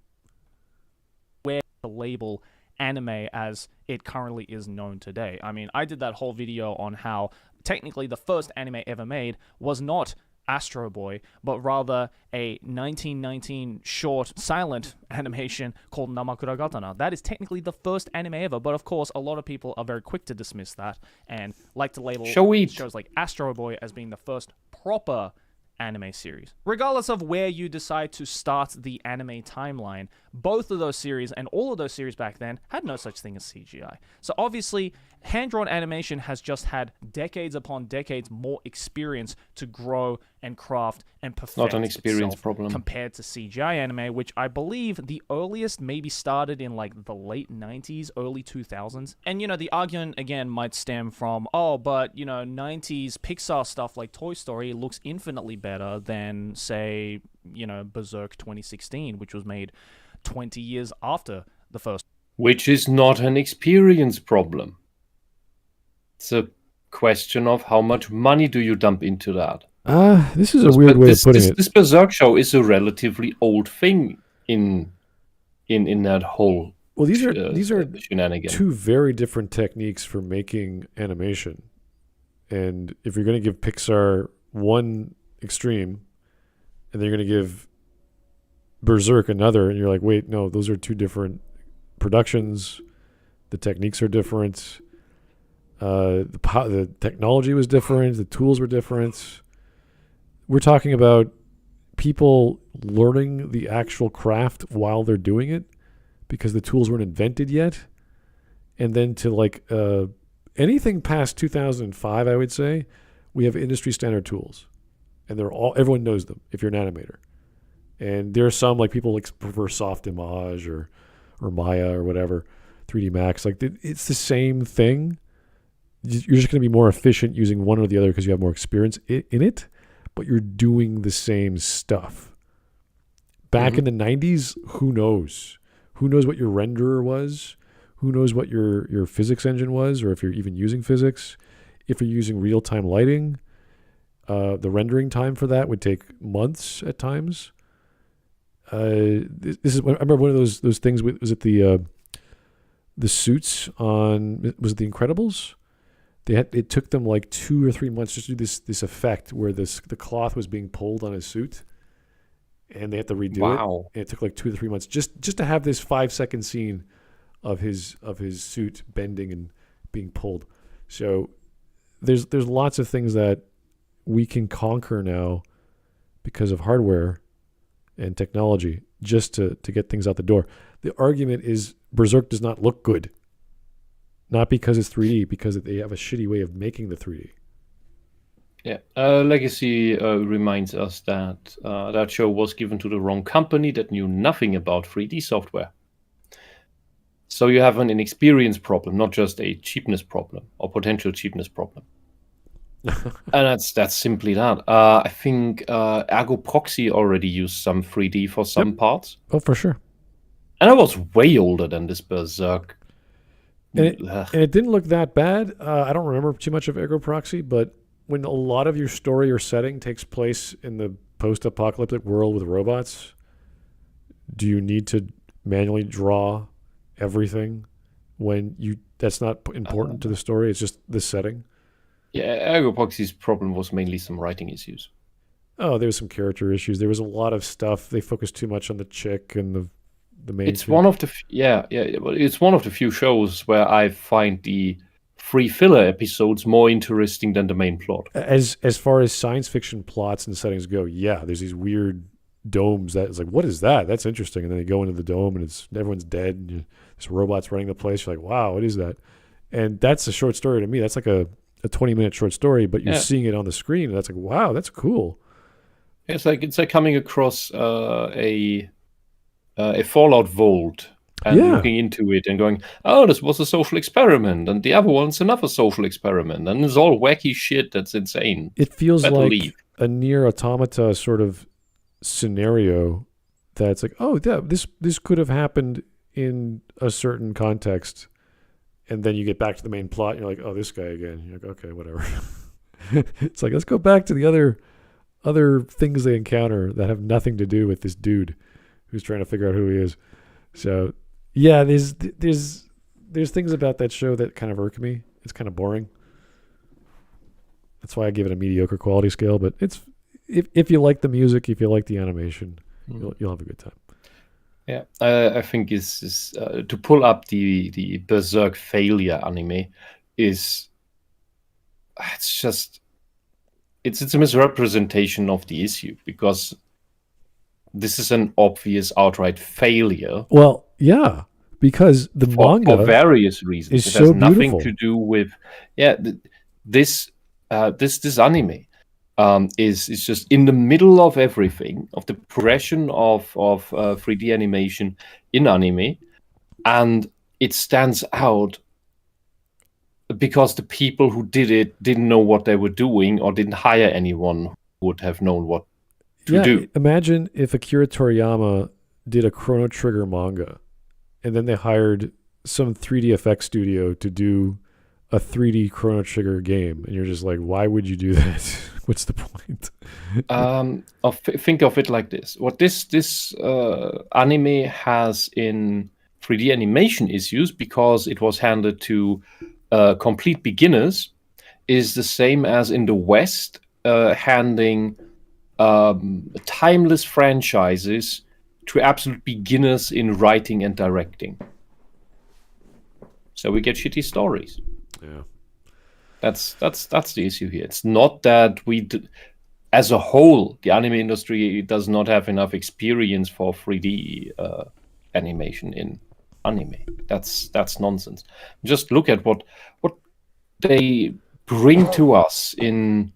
where the label anime as it currently is known today. I mean, I did that whole video on how technically the first anime ever made was not Astro Boy, but rather a 1919 short silent animation called Namakura Gatana. That is technically the first anime ever, but of course a lot of people are very quick to dismiss that and like to label shows like Astro Boy as being the first proper anime series. Regardless of where you decide to start the anime timeline, both of those series and all of those series back then had no such thing as CGI. So obviously, hand-drawn animation has just had decades upon decades more experience to grow and craft and perfect Not an experience problem. Compared to CGI anime, which I believe the earliest maybe started in like the late 90s, early 2000s. And, the argument, again, might stem from, but, 90s Pixar stuff like Toy Story looks infinitely better than, say, Berserk 2016, which was made 20 years after the first. Which is not an experience problem. It's a question of how much money do you dump into that. This is a weird way of putting it. This Berserk show is a relatively old thing in that whole. Well, these are shenanigans. Two very different techniques for making animation, and if you're going to give Pixar one extreme, and then you're going to give Berserk another, and you're like, wait, no, those are two different productions. The techniques are different. The technology was different. The tools were different. We're talking about people learning the actual craft while they're doing it because the tools weren't invented yet. And then to anything past 2005, I would say, we have industry standard tools, and everyone knows them if you're an animator. And there are some, like, people prefer Softimage or Maya or whatever, 3D Max. Like, it's the same thing. You're just going to be more efficient using one or the other because you have more experience in it, but you're doing the same stuff. Back in the 90s, who knows? Who knows what your renderer was? Who knows what your physics engine was, or if you're even using physics? If you're using real-time lighting, the rendering time for that would take months at times. This is, I remember one of those things. Was it the suits on? Was it The Incredibles? It took them like 2 or 3 months just to do this effect where the cloth was being pulled on his suit, and they had to redo it. And it took like 2 to 3 months just to have this 5-second scene of his suit bending and being pulled. So there's lots of things that we can conquer now because of hardware and technology just to get things out the door. The argument is Berserk does not look good. Not because it's 3D, because they have a shitty way of making the 3D. Yeah, Legacy reminds us that that show was given to the wrong company that knew nothing about 3D software. So you have an inexperience problem, not just a cheapness problem or potential cheapness problem. And that's simply that. I think Ergo Proxy already used some 3D for some parts. Oh, for sure. And I was way older than this Berserk. And it didn't look that bad. I don't remember too much of Ergo Proxy, but when a lot of your story or setting takes place in the post-apocalyptic world with robots, do you need to manually draw everything when that's not important to the story? It's just the setting. Yeah, Ergo Proxy's problem was mainly some writing issues. Oh, there was some character issues. There was a lot of stuff. They focused too much on the chick and the main. It's one of the it's one of the few shows where I find the free filler episodes more interesting than the main plot. As far as science fiction plots and settings go, yeah, there's these weird domes that is like, what is that? That's interesting. And then they go into the dome and everyone's dead. And this robot's running the place. You're like, wow, what is that? And that's a short story to me. That's like a 20-minute short story, but you're seeing it on the screen. And that's like, wow, that's cool. It's like coming across a Fallout vault and looking into it and going, oh, this was a social experiment, and the other one's another social experiment, and it's all wacky shit that's insane. It feels like a Nier Automata sort of scenario that's like, oh, yeah, this could have happened in a certain context, and then you get back to the main plot, and you're like, oh, this guy again. You're like, okay, whatever. It's like, let's go back to the other things they encounter that have nothing to do with this dude who's trying to figure out who he is. So, yeah, there's things about that show that kind of irk me. It's kind of boring. That's why I give it a mediocre quality scale. But it's if you like the music, if you like the animation, you'll have a good time. Yeah, I think is to pull up the Berserk failure anime is it's a misrepresentation of the issue, because this is an obvious outright failure. Well, yeah, because the manga for various reasons. It has so nothing beautiful. to do with this anime is just in the middle of everything, of the progression of 3D animation in anime, and it stands out because the people who did it didn't know what they were doing, or didn't hire anyone who would have known what to do. Imagine if Akira Toriyama did a Chrono Trigger manga, and then they hired some 3D effects studio to do a 3D Chrono Trigger game, and you're just like, why would you do that? What's the point? Think of it like this: what this anime has in 3D animation issues, because it was handed to complete beginners, is the same as in the West handing timeless franchises to absolute beginners in writing and directing. So we get shitty stories. Yeah, that's the issue here. It's not that as a whole, the anime industry does not have enough experience for 3D animation in anime. That's nonsense. Just look at what they bring to us in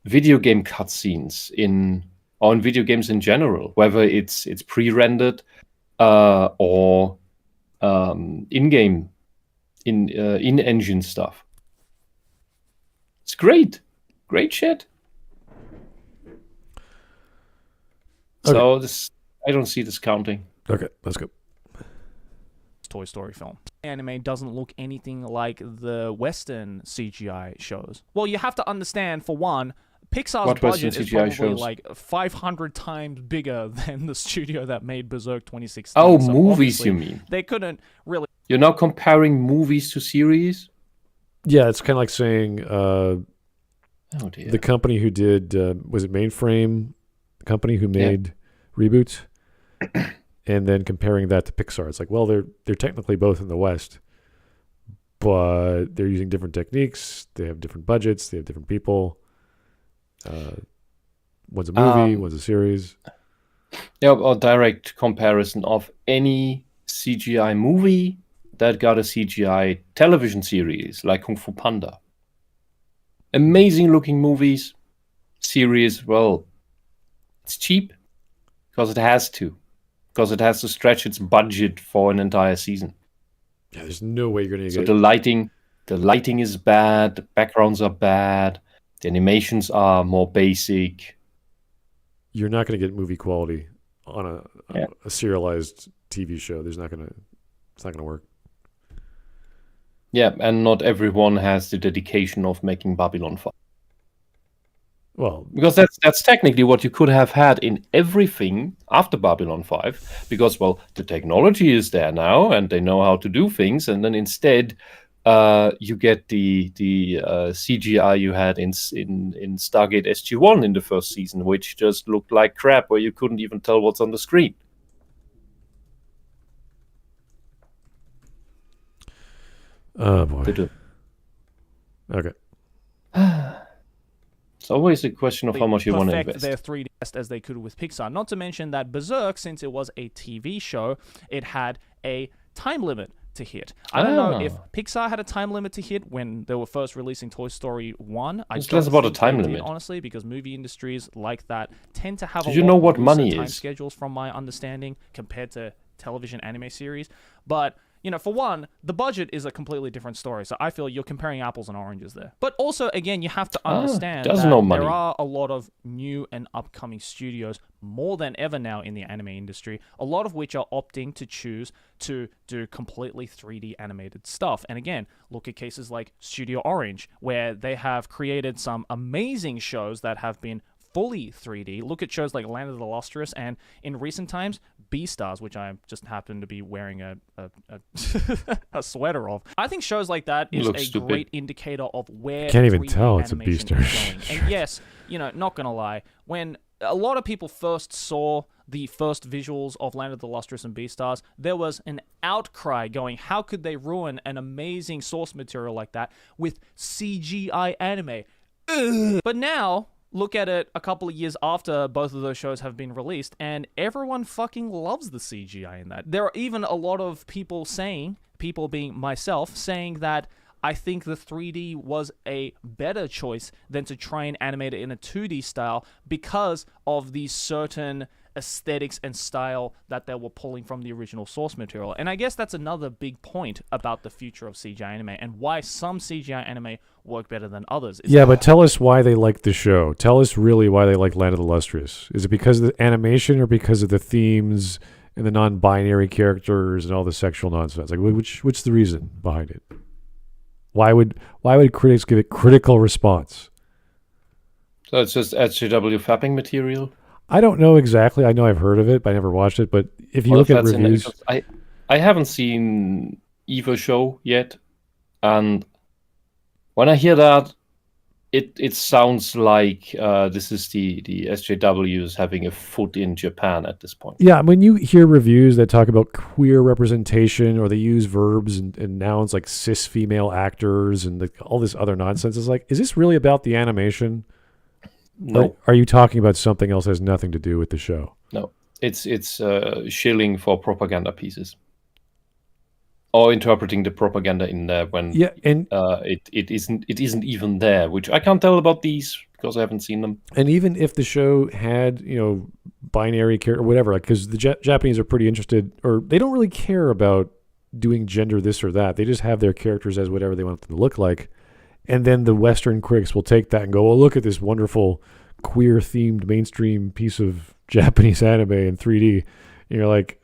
video game cutscenes, or in video games in general, whether it's pre-rendered or in-game, in-engine stuff. It's great shit. So I don't see this counting. Okay, let's go. Toy Story film. Anime doesn't look anything like the Western CGI shows. Well, you have to understand, for one, Pixar's What Western budget is CGI probably shows? like 500 times bigger than the studio that made Berserk 2016. Oh, So movies, you obviously mean? They couldn't really. You're now comparing movies to series? Yeah, it's kind of like saying Oh dear. the company who did, was it Mainframe? The company who made Reboot? And then comparing that to Pixar. It's like, well, they're technically both in the West, but they're using different techniques. They have different budgets. They have different people. One's a movie, one's a series. Yeah, or direct comparison of any CGI movie that got a CGI television series, like Kung Fu Panda. Amazing looking movies. Series, well, it's cheap because it has to. Because it has to stretch its budget for an entire season. Yeah, there's no way you're going to So get the lighting is bad, the backgrounds are bad, the animations are more basic. You're not going to get movie quality on a serialized TV show. It's not going to work. Yeah, and not everyone has the dedication of making Babylon 5. Well, Because that's technically what you could have had in everything after Babylon 5. Because, well, the technology is there now, and they know how to do things. And then instead, you get the CGI you had in Stargate SG-1 in the first season, which just looked like crap, where you couldn't even tell what's on the screen. oh boy. Okay. It's always a question of how much you want to perfect invest. their 3D best as they could with Pixar. Not to mention that Berserk, since it was a TV show, it had a time limit to hit. I don't know if Pixar had a time limit to hit when they were first releasing Toy Story 1. It's less about a time they did, limit. honestly, because movie industries like that tend to have Did a you lot know what looser money time is? schedules, from my understanding, compared to television anime series. But you know, for one, the budget is a completely different story. So I feel you're comparing apples and oranges there. But also, again, you have to understand does that know money. there are a lot of new and upcoming studios, more than ever now in the anime industry, a lot of which are opting to choose to do completely 3D animated stuff. And again, look at cases like Studio Orange, where they have created some amazing shows that have been fully 3D. Look at shows like Land of the Lustrous, and in recent times, Beastars, which I just happen to be wearing a a sweater of. I think shows like that is a stupid. great indicator of where Can't even 3D tell it's a animation Beastar is going. And yes, you know, not gonna lie, when a lot of people first saw the first visuals of Land of the Lustrous and Beastars, there was an outcry going, how could they ruin an amazing source material like that with CGI anime? Ugh. But now, look at it a couple of years after both of those shows have been released, and everyone fucking loves the CGI in that. There are even a lot of people saying, people being myself, saying that I think the 3D was a better choice than to try and animate it in a 2D style because of the certain aesthetics and style that they were pulling from the original source material. And I guess that's another big point about the future of CGI anime and why some CGI anime work better than others. Yeah, but tell us why they like the show. Tell us really why they like Land of the Lustrous. Is it because of the animation or because of the themes and the non-binary characters and all the sexual nonsense? Like, which's the reason behind it? Why would critics give it critical response? So it's just SJW fapping material? I don't know exactly. I know I've heard of it, but I never watched it. But if you look at reviews, I haven't seen Eva show yet, and when I hear that, it sounds like this is the SJWs having a foot in Japan at this point. yeah, when you hear reviews that talk about queer representation or they use verbs and nouns like cis female actors and all this other nonsense, it's like, is this really about the animation? No, Or are you talking about something else that has nothing to do with the show? no, it's shilling for propaganda pieces. or interpreting the propaganda in there when Yeah, and it isn't even there, which I can't tell about these because I haven't seen them. and even if the show had, binary character or whatever, like, because the Japanese are pretty interested, or they don't really care about doing gender this or that. They just have their characters as whatever they want them to look like. And then the Western critics will take that and go, "Oh, look at this wonderful queer-themed mainstream piece of Japanese anime in 3D." And you're like,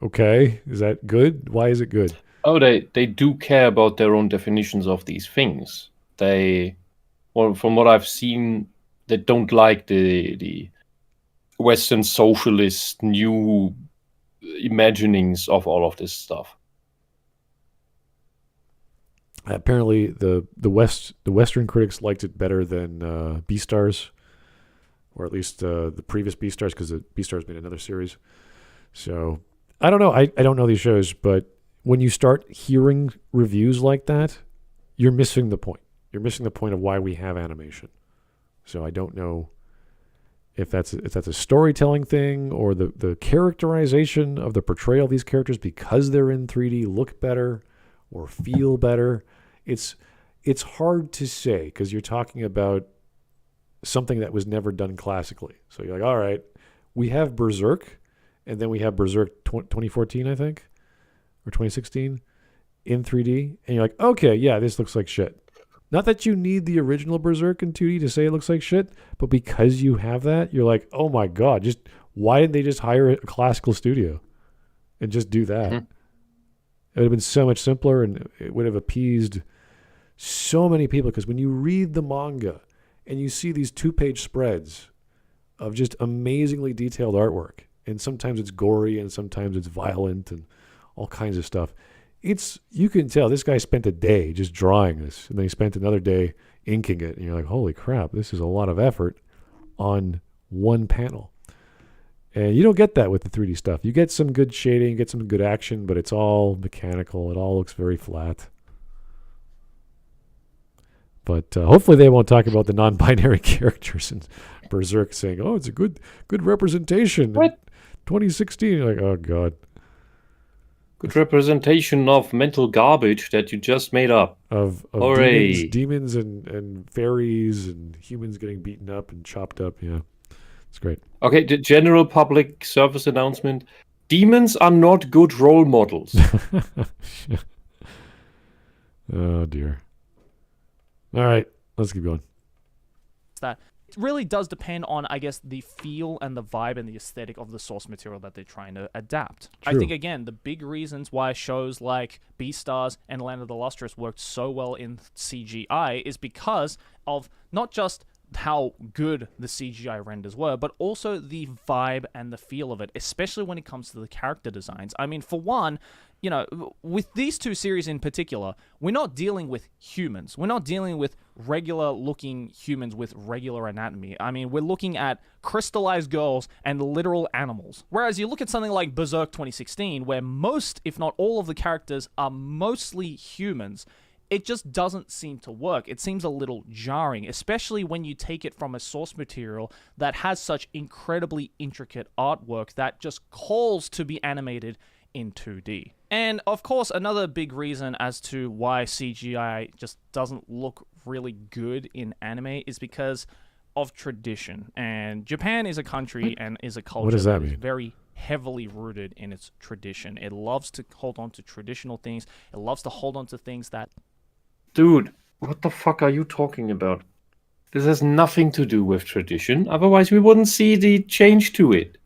okay, is that good? Why is it good? Oh, they do care about their own definitions of these things. From what I've seen, they don't like the Western socialist new imaginings of all of this stuff. Apparently, the Western critics liked it better than Beastars, or at least the previous Beastars, because the Beastars made another series. So I don't know. I don't know these shows, but when you start hearing reviews like that, you're missing the point. You're missing the point of why we have animation. So I don't know if that's a storytelling thing, or the characterization of the portrayal of these characters because they're in 3D look better or feel better. It's hard to say because you're talking about something that was never done classically. So you're like, all right, we have Berserk, and then we have Berserk 2014, I think, or 2016 in 3D, and you're like, okay, yeah, this looks like shit. Not that you need the original Berserk in 2D to say it looks like shit, but because you have that, you're like, oh my God, just why didn't they just hire a classical studio and just do that? Mm-hmm. It would have been so much simpler, and it would have appeased so many people, because when you read the manga and you see these 2-page spreads of just amazingly detailed artwork, and sometimes it's gory and sometimes it's violent and all kinds of stuff, you can tell this guy spent a day just drawing this, and then he spent another day inking it, and you're like, holy crap, this is a lot of effort on one panel. And you don't get that with the 3D stuff. You get some good shading, you get some good action, but it's all mechanical. It all looks very flat. But hopefully they won't talk about the non-binary characters in Berserk, saying, "Oh, it's a good representation." What? In 2016, you're like, oh God. Good representation of mental garbage that you just made up. Of demons and fairies and humans getting beaten up and chopped up. Yeah, it's great. Okay, the general public service announcement. Demons are not good role models. Oh, dear. All right, let's keep going. That it really does depend on, I guess, the feel and the vibe and the aesthetic of the source material that they're trying to adapt. True. I think, again, the big reasons why shows like Beastars and Land of the Lustrous worked so well in CGI is because of not just how good the CGI renders were, but also the vibe and the feel of it, especially when it comes to the character designs. I mean, for one, with these two series in particular, we're not dealing with humans. We're not dealing with regular-looking humans with regular anatomy. I mean, we're looking at crystallized girls and literal animals. Whereas you look at something like Berserk 2016, where most, if not all, of the characters are mostly humans, it just doesn't seem to work. It seems a little jarring, especially when you take it from a source material that has such incredibly intricate artwork that just calls to be animated in 2D. And of course, another big reason as to why CGI just doesn't look really good in anime is because of tradition. And Japan is a country and is a culture that is very heavily rooted in its tradition. It loves to hold on to traditional things. It loves to hold on to things that... Dude, what the fuck are you talking about? This has nothing to do with tradition. Otherwise, we wouldn't see the change to it.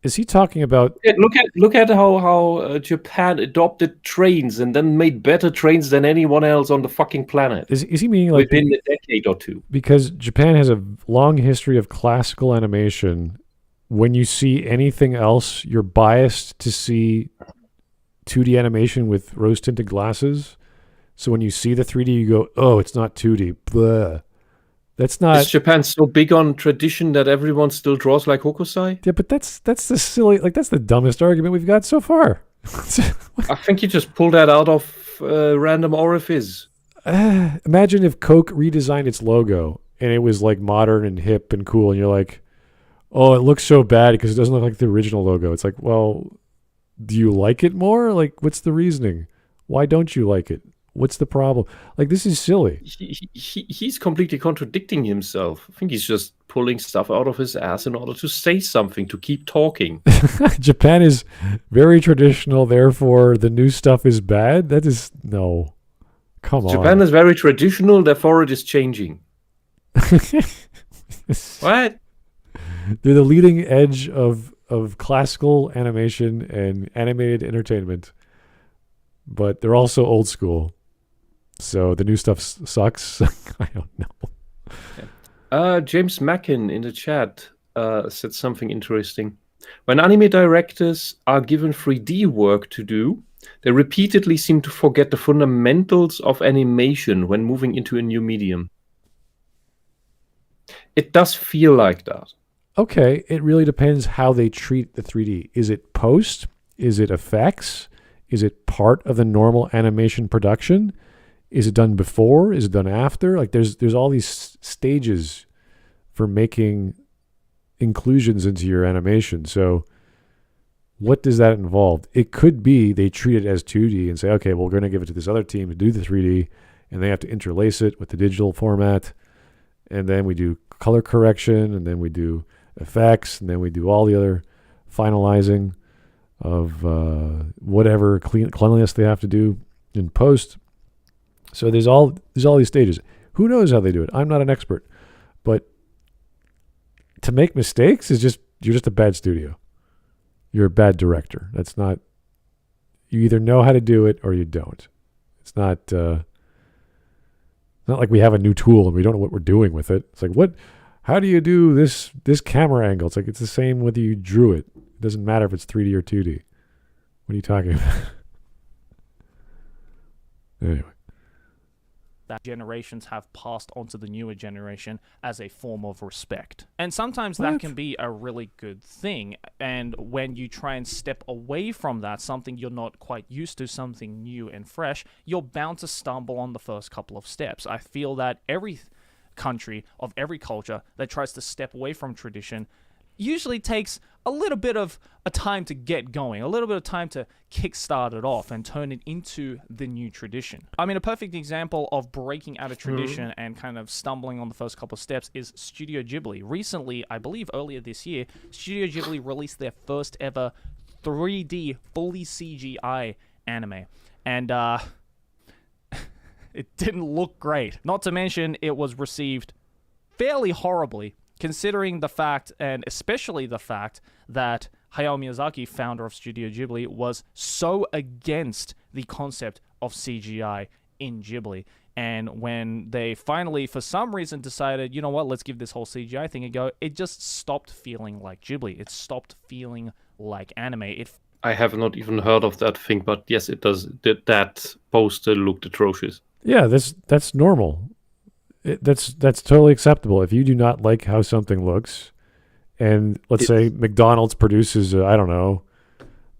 Is he talking about... Yeah, look at how Japan adopted trains and then made better trains than anyone else on the fucking planet. Is he meaning like within a decade or two? Because Japan has a long history of classical animation. When you see anything else, you're biased to see 2D animation with rose-tinted glasses. So when you see the 3D, you go, "Oh, it's not 2D." Blah. That's not. Is Japan so big on tradition that everyone still draws like Hokusai? Yeah, but that's the silly, that's the dumbest argument we've got so far. I think you just pulled that out of random orifice. Imagine if Coke redesigned its logo and it was like modern and hip and cool, and you're like, "Oh, it looks so bad because it doesn't look like the original logo." It's like, well, do you like it more? Like, what's the reasoning? Why don't you like it? What's the problem? Like, this is silly. He's completely contradicting himself. I think he's just pulling stuff out of his ass in order to say something, to keep talking. Japan is very traditional, therefore the new stuff is bad. That is no. Come on. Japan is very traditional, therefore it is changing. What? They're the leading edge of classical animation and animated entertainment, but they're also old school. So the new stuff sucks. I don't know. James Mackin in the chat said something interesting. When anime directors are given 3D work to do, they repeatedly seem to forget the fundamentals of animation when moving into a new medium. It does feel like that. Okay, it really depends how they treat the 3D. Is it post? Is it effects? Is it part of the normal animation production? Is it done before? Is it done after? Like there's all these stages for making inclusions into your animation. So what does that involve? It could be they treat it as 2D and say, okay, well, we're going to give it to this other team to do the 3D, and they have to interlace it with the digital format. And then we do color correction, and then we do effects, and then we do all the other finalizing of whatever cleanliness they have to do in post. So there's all these stages. Who knows how they do it? I'm not an expert, but to make mistakes is you're just a bad studio. You're a bad director. That's not. You either know how to do it or you don't. It's not. Not like we have a new tool and we don't know what we're doing with it. It's like, what? How do you do this camera angle? It's like it's the same whether you drew it. It doesn't matter if it's 3D or 2D. What are you talking about? Anyway. That generations have passed on to the newer generation as a form of respect. And sometimes that can be a really good thing. And when you try and step away from that, something you're not quite used to, something new and fresh, you're bound to stumble on the first couple of steps. I feel that every country of every culture that tries to step away from tradition usually takes a little bit of a time to get going, a little bit of time to kickstart it off and turn it into the new tradition. I mean, a perfect example of breaking out of tradition and kind of stumbling on the first couple of steps is Studio Ghibli. Recently, I believe earlier this year, Studio Ghibli released their first ever 3D, fully CGI anime. And it didn't look great. Not to mention, it was received fairly horribly, considering the fact, and especially the fact, that Hayao Miyazaki, founder of Studio Ghibli, was so against the concept of CGI in Ghibli. And when they finally, for some reason, decided, you know what, let's give this whole CGI thing a go, it just stopped feeling like Ghibli. It stopped feeling like anime. I have not even heard of that thing, but yes, it does. That poster looked atrocious. Yeah, that's normal. That's totally acceptable. If you do not like how something looks, and let's say McDonald's produces, I don't know,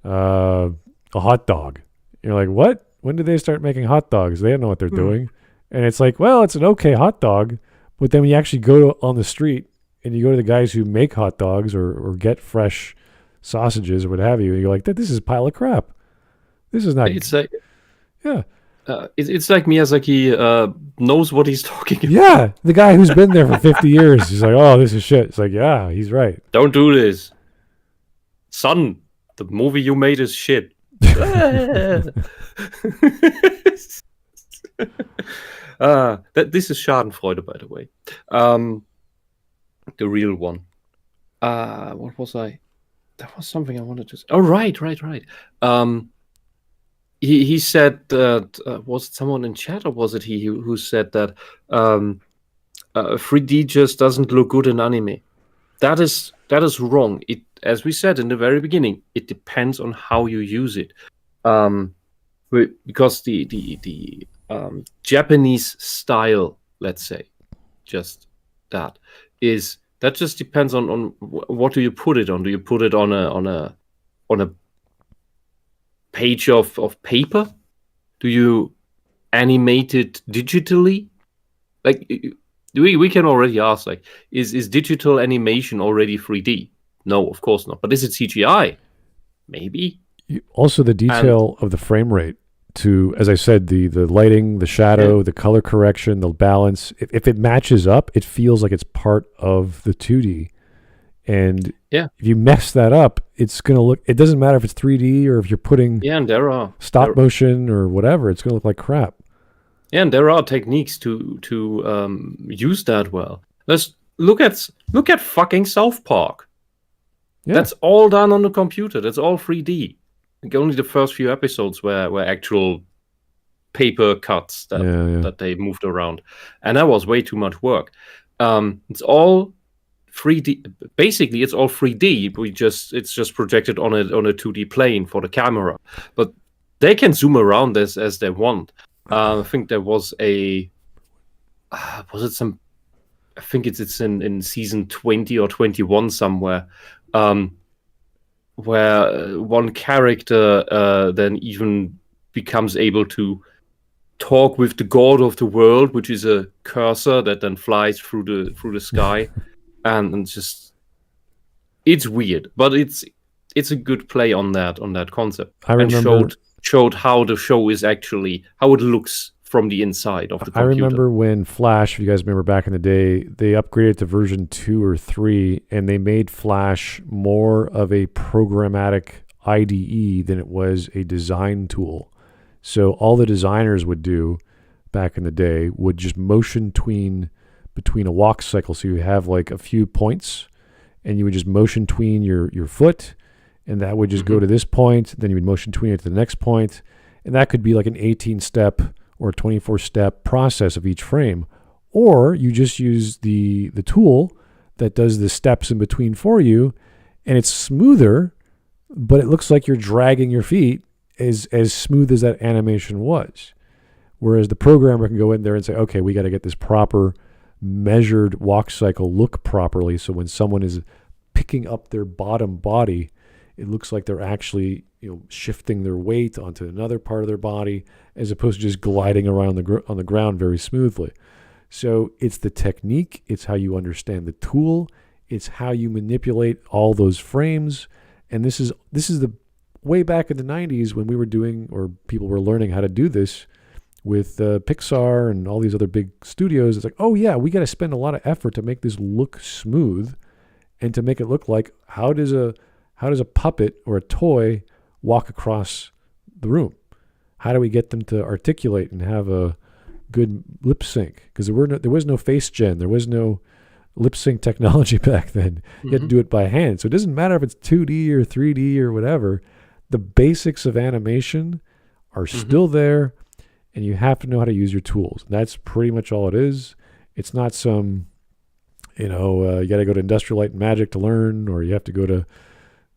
a hot dog. You're like, what? When did they start making hot dogs? They don't know what they're doing. And it's like, well, it's an okay hot dog. But then when you actually go on the street and you go to the guys who make hot dogs or get fresh sausages or what have you, and you're like, this is a pile of crap. This is not... It's like... Yeah. It's like Miyazaki knows what he's talking about. Yeah, the guy who's been there for 50 years. He's like, oh, this is shit. It's like, yeah, he's right. Don't do this. Son, the movie you made is shit. This is Schadenfreude, by the way. The real one. What was I? That was something I wanted to say. Oh, right. He said that, was it someone in chat or was it he who said that 3D just doesn't look good in anime? That is wrong. It, as we said in the very beginning, it depends on how you use it. Because the Japanese style, let's say, just that just depends on what do you put it on. Do you put it on a page of paper? Do you animate it digitally? Like we can already ask, like, is digital animation already 3D? No, of course not. But is it CGI? Maybe. Also, the detail of the frame rate. As I said, the lighting, the shadow, the color correction, the balance. If it matches up, it feels like it's part of the 2D. And if you mess that up, it's going to look. It doesn't matter if it's 3D or if you're putting and there are motion or whatever. It's going to look like crap. Yeah, and there are techniques to use that well. Let's look at fucking South Park. Yeah. That's all done on the computer. That's all 3D. Like only the first few episodes were actual paper cuts that they moved around, and that was way too much work. It's all 3D. Basically, it's all 3D. It's just projected on a 2D plane for the camera, but they can zoom around this as they want. I think there was I think it's in season 20 or 21 somewhere, where one character then even becomes able to talk with the god of the world, which is a cursor that then flies through the sky, and just it's weird, but it's a good play on that concept. I remember, and showed how the show is actually how it looks from the inside of the computer. I remember when Flash, if you guys remember back in the day, they upgraded to version 2 or 3, and they made Flash more of a programmatic IDE than it was a design tool. So all the designers would do back in the day would just motion between a walk cycle. So you have like a few points, and you would just motion tween your foot, and that would just go to this point. Then you would motion tween it to the next point, and that could be like an 18-step or 24-step process of each frame. Or you just use the tool that does the steps in between for you, and it's smoother, but it looks like you're dragging your feet as smooth as that animation was. Whereas the programmer can go in there and say, okay, we got to get this proper measured walk cycle look properly, so when someone is picking up their bottom body, it looks like they're actually shifting their weight onto another part of their body, as opposed to just gliding around on the ground very smoothly. So it's the technique, it's how you understand the tool, it's how you manipulate all those frames. And this is the way back in the 90s when we were doing, or people were learning how to do this with Pixar and all these other big studios. It's like, oh yeah, we got to spend a lot of effort to make this look smooth, and to make it look like how does a puppet or a toy walk across the room? How do we get them to articulate and have a good lip sync? Because there was no face gen, there was no lip sync technology back then. You had to do it by hand. So it doesn't matter if it's 2D or 3D or whatever. The basics of animation are still there, and you have to know how to use your tools. That's pretty much all it is. It's not some, you got to go to Industrial Light and Magic to learn, or you have to go to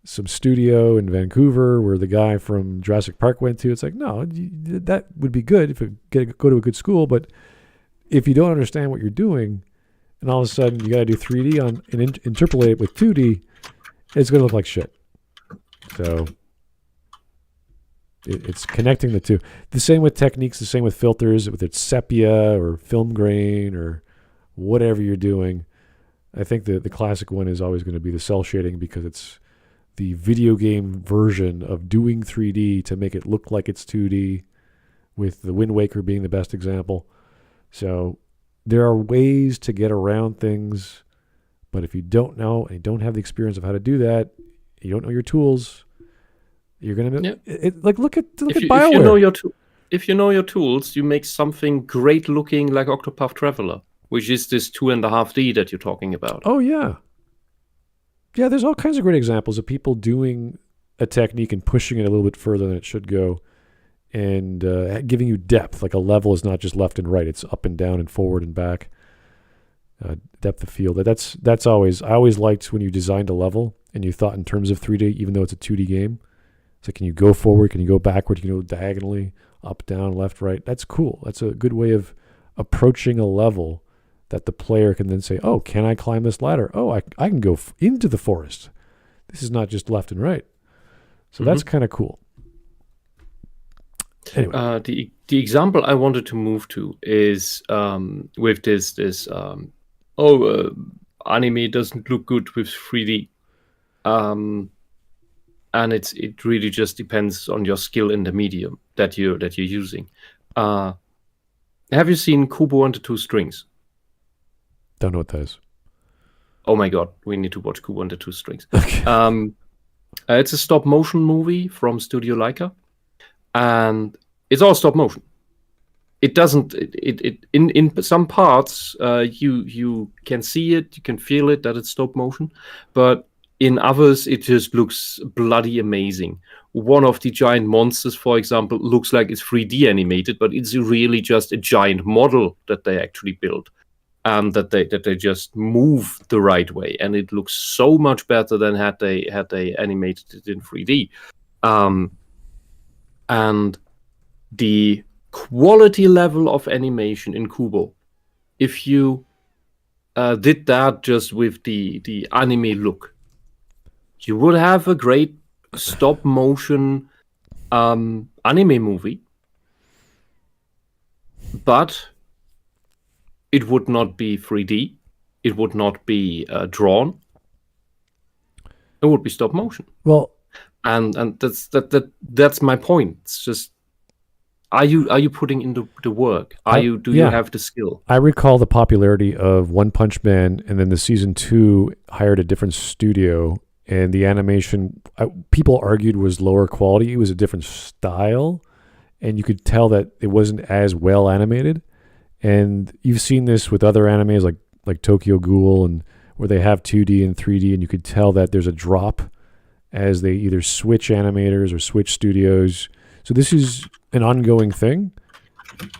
some studio in Vancouver where the guy from Jurassic Park went to. It's like, no, that would be good if you go to a good school, but if you don't understand what you're doing, and all of a sudden you got to do 3D and interpolate it with 2D, it's going to look like shit. So it's connecting the two. The same with techniques, the same with filters, whether it's sepia or film grain or whatever you're doing. I think the classic one is always going to be the cell shading, because it's the video game version of doing 3D to make it look like it's 2D, with the Wind Waker being the best example. So there are ways to get around things, but if you don't know and you don't have the experience of how to do that, you don't know your tools, you're gonna look at BioWare. If you know your tools, you make something great looking like Octopath Traveler, which is this 2.5D that you're talking about. Oh yeah. Yeah, there's all kinds of great examples of people doing a technique and pushing it a little bit further than it should go, and giving you depth. Like a level is not just left and right; it's up and down and forward and back. Depth of field. That's always. I always liked when you designed a level and you thought in terms of 3D, even though it's a 2D game. It's like, can you go forward? Can you go backward? Can you go diagonally, up, down, left, right? That's cool. That's a good way of approaching a level, that the player can then say, oh, can I climb this ladder? Oh, I can go into the forest. This is not just left and right. So that's kind of cool. Anyway. The example I wanted to move to is with this anime doesn't look good with 3D. and it really just depends on your skill in the medium that you're using. Have you seen Kubo and the Two Strings? Don't know what that is. Oh my god, we need to watch Kubo and the Two Strings. Okay. It's a stop motion movie from Studio Leica, and it's all stop motion. It doesn't. It in some parts you can see it, you can feel it that it's stop motion, but in others it just looks bloody amazing. One of the giant monsters, for example, looks like it's 3D animated, but it's really just a giant model that they actually built. That they just move the right way, and it looks so much better than had they animated it in 3D. And the quality level of animation in Kubo, if you did that just with the anime look, you would have a great stop motion anime movie, but it would not be 3D. It would not be drawn. It would be stop motion. Well, and that's my point. It's just, are you putting in the work? Do you have the skill? I recall the popularity of One Punch Man, and then the season 2 hired a different studio, and the animation people argued was lower quality. It was a different style, and you could tell that it wasn't as well animated. And you've seen this with other animes like Tokyo Ghoul, and where they have 2D and 3D, and you could tell that there's a drop as they either switch animators or switch studios. So this is an ongoing thing,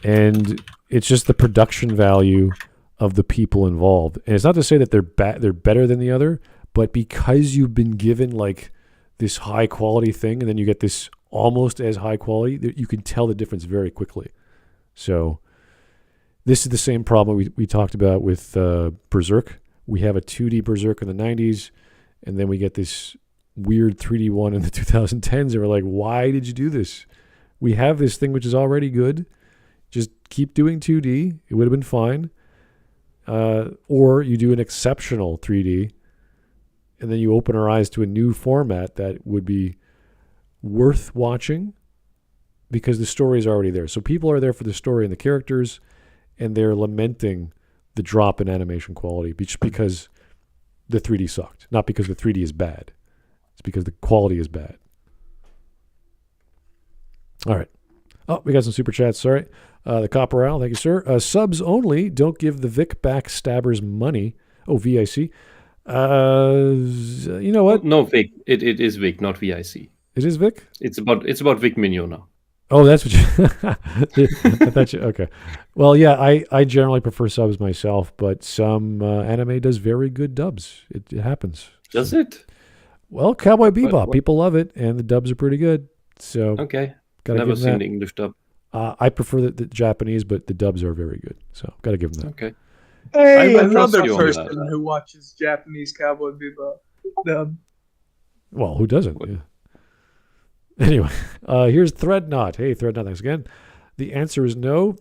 and it's just the production value of the people involved. And it's not to say that they're better than the other, but because you've been given like this high quality thing, and then you get this almost as high quality, you can tell the difference very quickly. So this is the same problem we talked about with Berserk. We have a 2D Berserk in the 90s, and then we get this weird 3D one in the 2010s, and we're like, why did you do this? We have this thing which is already good. Just keep doing 2D. It would have been fine. Or you do an exceptional 3D, and then you open our eyes to a new format that would be worth watching because the story is already there. So people are there for the story and the characters, and they're lamenting the drop in animation quality just because the 3D sucked. Not because the 3D is bad. It's because the quality is bad. All right. Oh, we got some super chats. Sorry. The Copperal, thank you, sir. Subs only. Don't give the Vic backstabbers money. Oh, VIC. You know what? No, Vic. It is Vic, not VIC. It is Vic? It's about Vic Mignogna. Oh, that's what you... I thought you... Okay. Well, yeah, I generally prefer subs myself, but some anime does very good dubs. It happens. Does it? Well, Cowboy Bebop. People love it, and the dubs are pretty good. So okay. Gotta Never give them seen that. the English dub. I prefer the Japanese, but the dubs are very good. So got to give them that. Okay. Hey, I trust another you on person that. who watches Japanese Cowboy Bebop. Dub. Well, who doesn't? Yeah. Anyway, here's Threadnought. Hey, Threadnought, thanks again. The answer is no.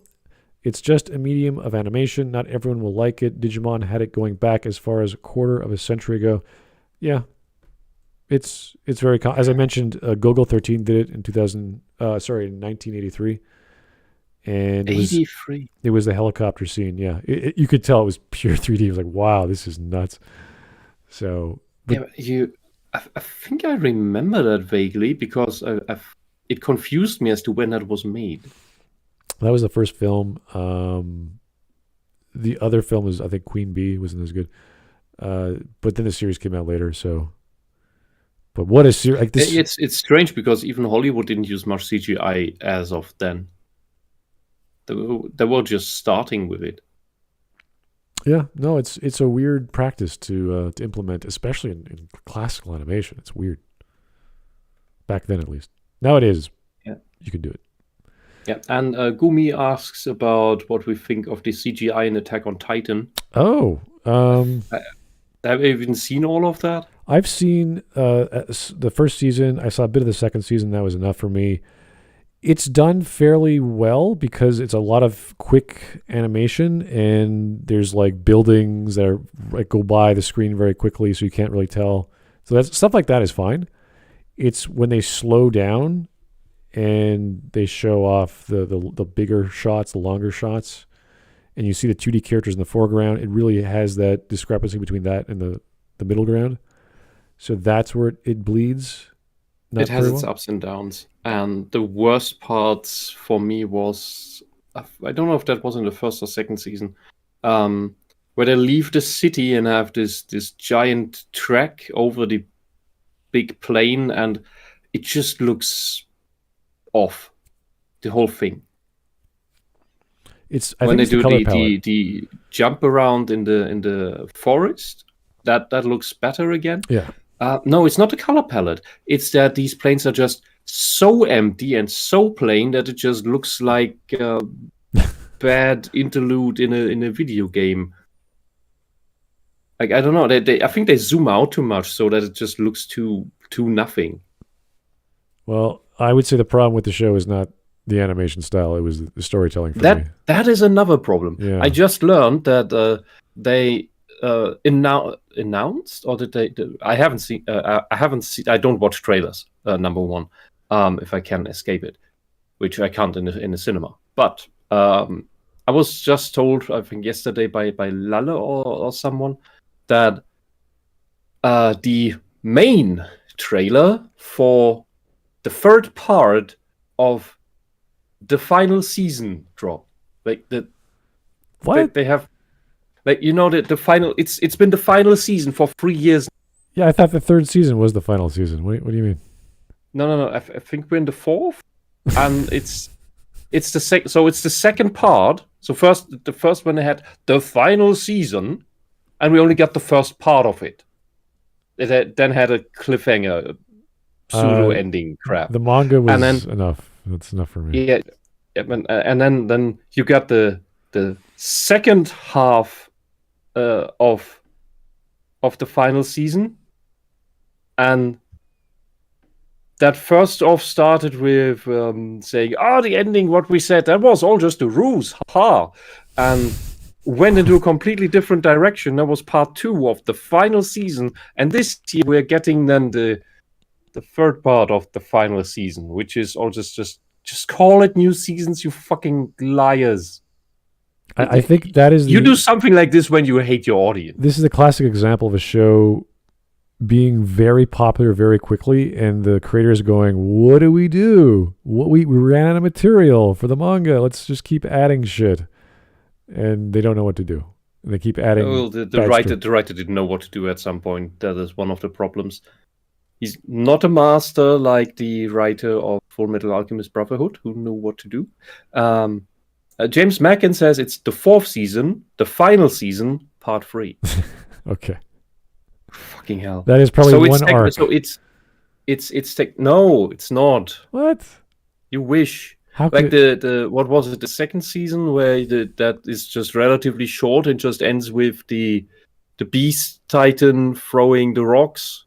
It's just a medium of animation. Not everyone will like it. Digimon had it going back as far as a quarter of a century ago. Yeah. It's very as I mentioned, Gogol 13 did it in 1983. And it was the helicopter scene. Yeah. You could tell it was pure 3D. It was like, wow, this is nuts. So, but I think I remember that vaguely because it confused me as to when that was made. That was the first film. The other film was, I think, Queen Bee wasn't as good. But then the series came out later, so. But what a series like this! It's strange because even Hollywood didn't use much CGI as of then. They were just starting with it. Yeah, no, it's a weird practice to implement, especially in classical animation. It's weird. Back then, at least. Nowadays, you can do it. Yeah, and Gumi asks about what we think of the CGI in Attack on Titan. Oh, have you even seen all of that? I've seen the first season. I saw a bit of the second season. That was enough for me. It's done fairly well because it's a lot of quick animation, and there's like buildings that are, like, go by the screen very quickly, so you can't really tell. So that's stuff like that is fine. It's when they slow down and they show off the bigger shots, the longer shots, and you see the 2D characters in the foreground. It really has that discrepancy between that and the middle ground. So that's where it bleeds. It has its ups and downs. And the worst parts for me was, I don't know if that was in the first or second season, where they leave the city and have this giant trek over the big plain, and it just looks off, the whole thing. When they do the jump around in the forest, that looks better again. Yeah. No, it's not the color palette. It's that these planes are just so empty and so plain that it just looks like a bad interlude in a video game. Like, I don't know. I think they zoom out too much so that it just looks too nothing. Well, I would say the problem with the show is not the animation style; it was the storytelling for me. That is another problem. Yeah. I just learned that they announced, or did they? I haven't seen. I don't watch trailers. Number one, if I can escape it, which I can't in the cinema. But I was just told, I think yesterday by Lalle or someone, that the main trailer for the third part of the final season drop. Like What? They have, like, you know, the final. It's been the final season for 3 years. Yeah, I thought the third season was the final season. What do you mean? No. I think we're in the fourth, and it's the second. So it's the second part. So the first one they had the final season, and we only got the first part of it. It then had a cliffhanger, pseudo ending crap. The manga was enough. That's enough for me. Yeah, and then you got the second half of the final season, and that first off started with saying, the ending, what we said, that was all just a ruse, haha, and went into a completely different direction. That was part 2 of the final season, and this year we're getting then the third part of the final season, which is all just call it new seasons, you fucking liars. I think that is you do something like this when you hate your audience. This is a classic example of a show being very popular very quickly, and the creators going, what do? We ran out of material for the manga. Let's just keep adding shit. And they don't know what to do. And they keep adding. Well, the writer didn't know what to do at some point. That is one of the problems. He's not a master like the writer of Full Metal Alchemist Brotherhood, who knew what to do. James Mackin says it's the 4th season, the final season, part 3. Okay. Fucking hell. That is probably one arc. So no, it's not. What? You wish. How like could the what was it? The second season where that is just relatively short and just ends with the Beast Titan throwing the rocks,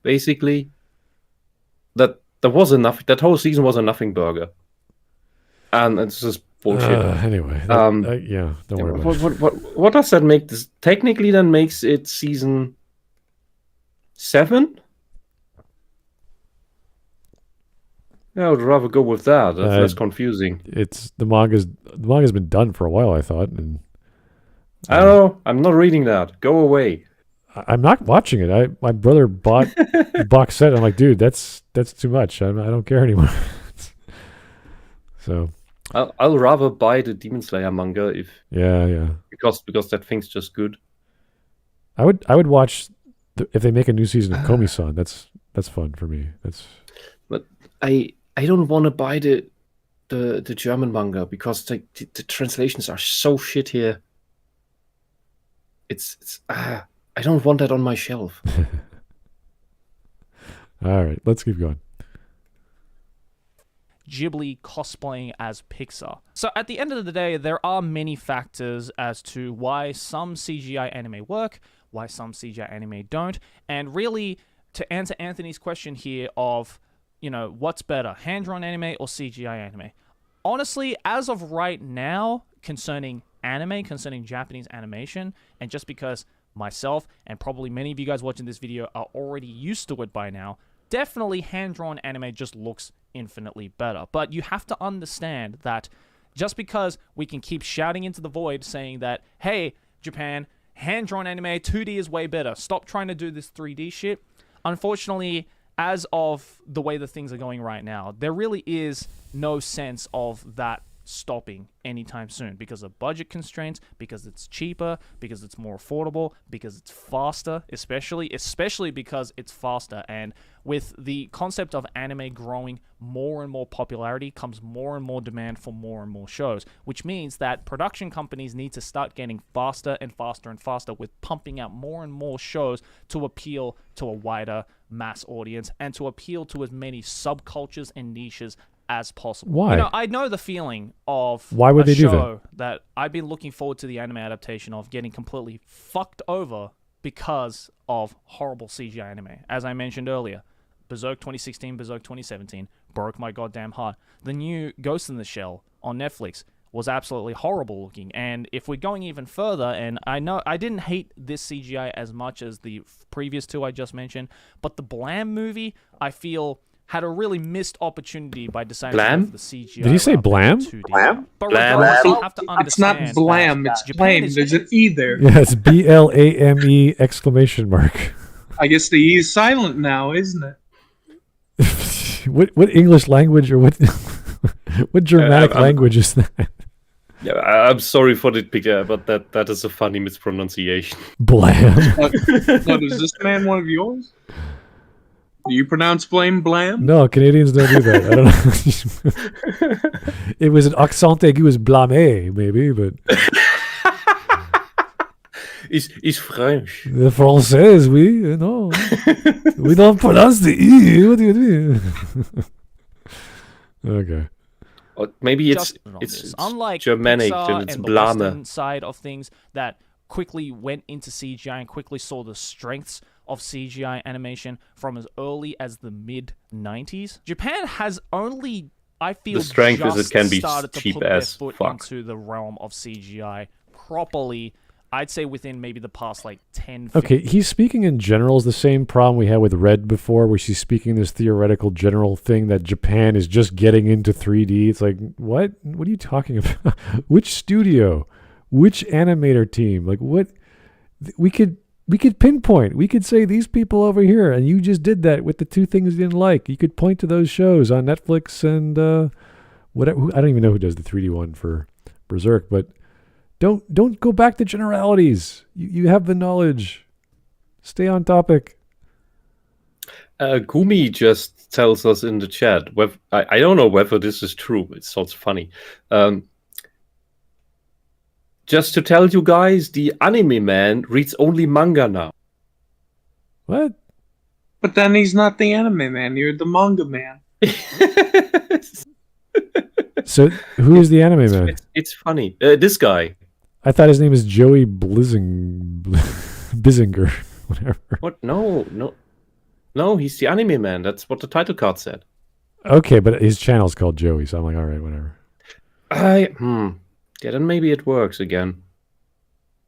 basically. That was enough. That whole season was a nothing burger, and it's just bullshit. Anyway, don't worry about it. What does that make this? Technically, then makes it season 7. Yeah, I would rather go with that. That's less confusing. The manga's been done for a while, I thought. And I don't know. I'm not reading that. Go away. I'm not watching it. My brother bought the box set. I'm like, dude, that's too much. I don't care anymore. So I'll rather buy the Demon Slayer manga because that thing's just good. I would watch if they make a new season of Komi-san. That's fun for me. But I don't want to buy the German manga because the translations are so shit here. It's I don't want that on my shelf. All right, let's keep going. Ghibli cosplaying as Pixar. So at the end of the day, there are many factors as to why some CGI anime work, why some CGI anime don't, and really to answer Anthony's question here of, what's better, hand-drawn anime or CGI anime? Honestly, as of right now, concerning Japanese animation, and just because myself and probably many of you guys watching this video are already used to it by now, definitely hand-drawn anime just looks infinitely better. But you have to understand that just because we can keep shouting into the void saying that, hey, Japan, hand-drawn anime, 2D is way better. Stop trying to do this 3D shit. Unfortunately, as of the way the things are going right now, there really is no sense of that stopping anytime soon because of budget constraints, because it's cheaper, because it's more affordable, because it's faster, especially because it's faster. And with the concept of anime growing more and more popularity comes more and more demand for more and more shows, which means that production companies need to start getting faster and faster and faster with pumping out more and more shows to appeal to a wider mass audience and to appeal to as many subcultures and niches as possible. Why? You know, I know the feeling of Why would they do show that I've been looking forward to the anime adaptation of getting completely fucked over because of horrible CGI anime. As I mentioned earlier, Berserk 2016, Berserk 2017 broke my goddamn heart. The new Ghost in the Shell on Netflix was absolutely horrible looking. And if we're going even further, and I know I didn't hate this CGI as much as the previous two I just mentioned, but the Blam movie, I feel, had a really missed opportunity by deciding to go for the CGI. Did he say rather than Blam? 2D. Blam? But Blam. regardless, you have to It's understand not blam, that it's Japan blame. is- There's an E there. Yeah, it's BLAME exclamation mark. I guess the E is silent now, isn't it? What English language or what what Germanic language is that? Yeah, I'm sorry for the picture, but that is a funny mispronunciation. Blam. What, is this man one of yours? Do you pronounce blame blam? No, Canadians don't do that. I don't know. It was an accent aigu was blâme, maybe, but It's French. the Français, we no, we don't pronounce the E. What do you mean? Okay. Or maybe Just on it's this. Unlike Germanic, Pixar then it's and the Blame. Western side of things that quickly went into CGI and quickly saw the strengths of CGI animation from as early as the mid 90s. Japan has only, I feel, The strength is just it can be started to cheap put their as foot fuck. into the realm of CGI properly. I'd say within maybe the past like 10, 15 Okay, he's speaking in general is the same problem we had with Red before, where she's speaking this theoretical general thing that Japan is just getting into 3D. It's like, what? What are you talking about? Which studio? Which animator team? Like, what? We could pinpoint. We could say these people over here, and you just did that with the two things you didn't like. You could point to those shows on Netflix and whatever. I don't even know who does the 3D one for Berserk, but don't go back to generalities. You have the knowledge. Stay on topic. Gumi just tells us in the chat. I don't know whether this is true. It sounds funny. Just to tell you guys, the anime man reads only manga now. What? But then he's not the anime man. You're the manga man. So who is the anime man? It's funny. This guy. I thought his name is Joey Bizinger. Whatever. What? No, he's the anime man. That's what the title card said. Okay, but his channel's called Joey, so I'm like, all right, whatever. Yeah, then maybe it works again.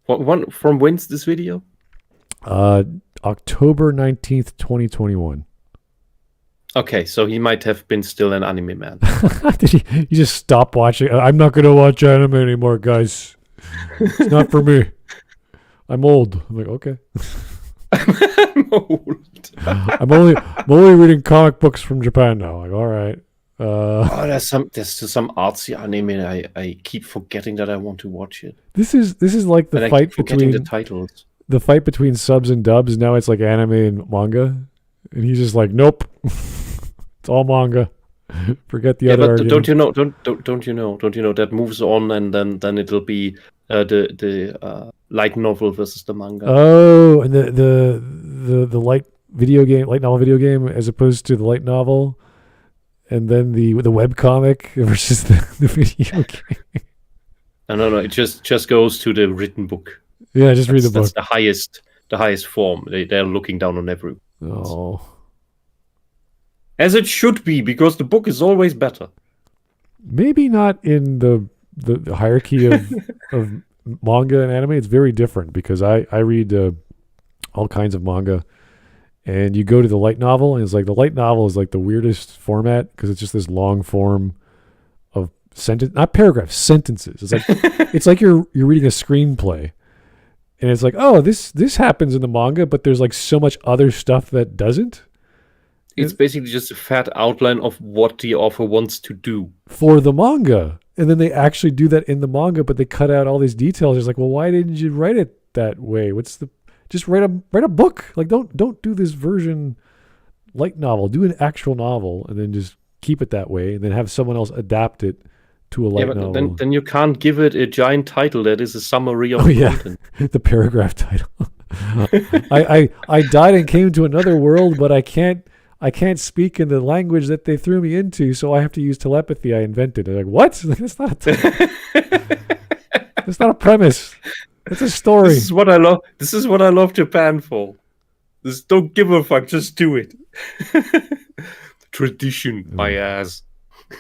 From when's this video? October 19th, 2021. Okay, so he might have been still an anime man. Did he just stop watching? I'm not going to watch anime anymore, guys. It's not for me. I'm old. I'm like, okay. I'm old. I'm only reading comic books from Japan now. Like, all right. There's some artsy anime. I keep forgetting that I want to watch it. This is like the And I fight keep forgetting between the titles. the fight between subs and dubs. Now it's like anime and manga, and he's just like, nope, it's all manga. Forget the Yeah, other. but don't you know that moves on, and then it'll be the light novel versus the manga. Oh, and the light novel video game as opposed to the light novel, and then the web comic versus the video game. No, it just goes to the written book. Yeah, just read the book. That's the highest form. They're looking down on everyone. Oh, As it should be, because the book is always better. maybe not in the hierarchy of manga and anime. It's very different because I read all kinds of manga, And you go to the light novel, and it's like the light novel is like the weirdest format because it's just this long form of sentence, not paragraphs, sentences. It's like it's like you're reading a screenplay, and it's like, oh, this happens in the manga, but there's like so much other stuff that doesn't. It's basically just a fat outline of what the author wants to do for the manga, and then they actually do that in the manga, but they cut out all these details. It's like, well, why didn't you write it that way? Just write a book. Like don't do this version light novel. Do an actual novel and then just keep it that way, and then have someone else adapt it to a light novel. Then you can't give it a giant title that is a summary of content. The paragraph title. I died and came to another world, but I can't speak in the language that they threw me into, so I have to use telepathy I invented. They're like, what? That's not that's not a premise. It's a story. This is what I love. This is what I love Japan for. Just don't give a fuck. Just do it. Tradition, my ass.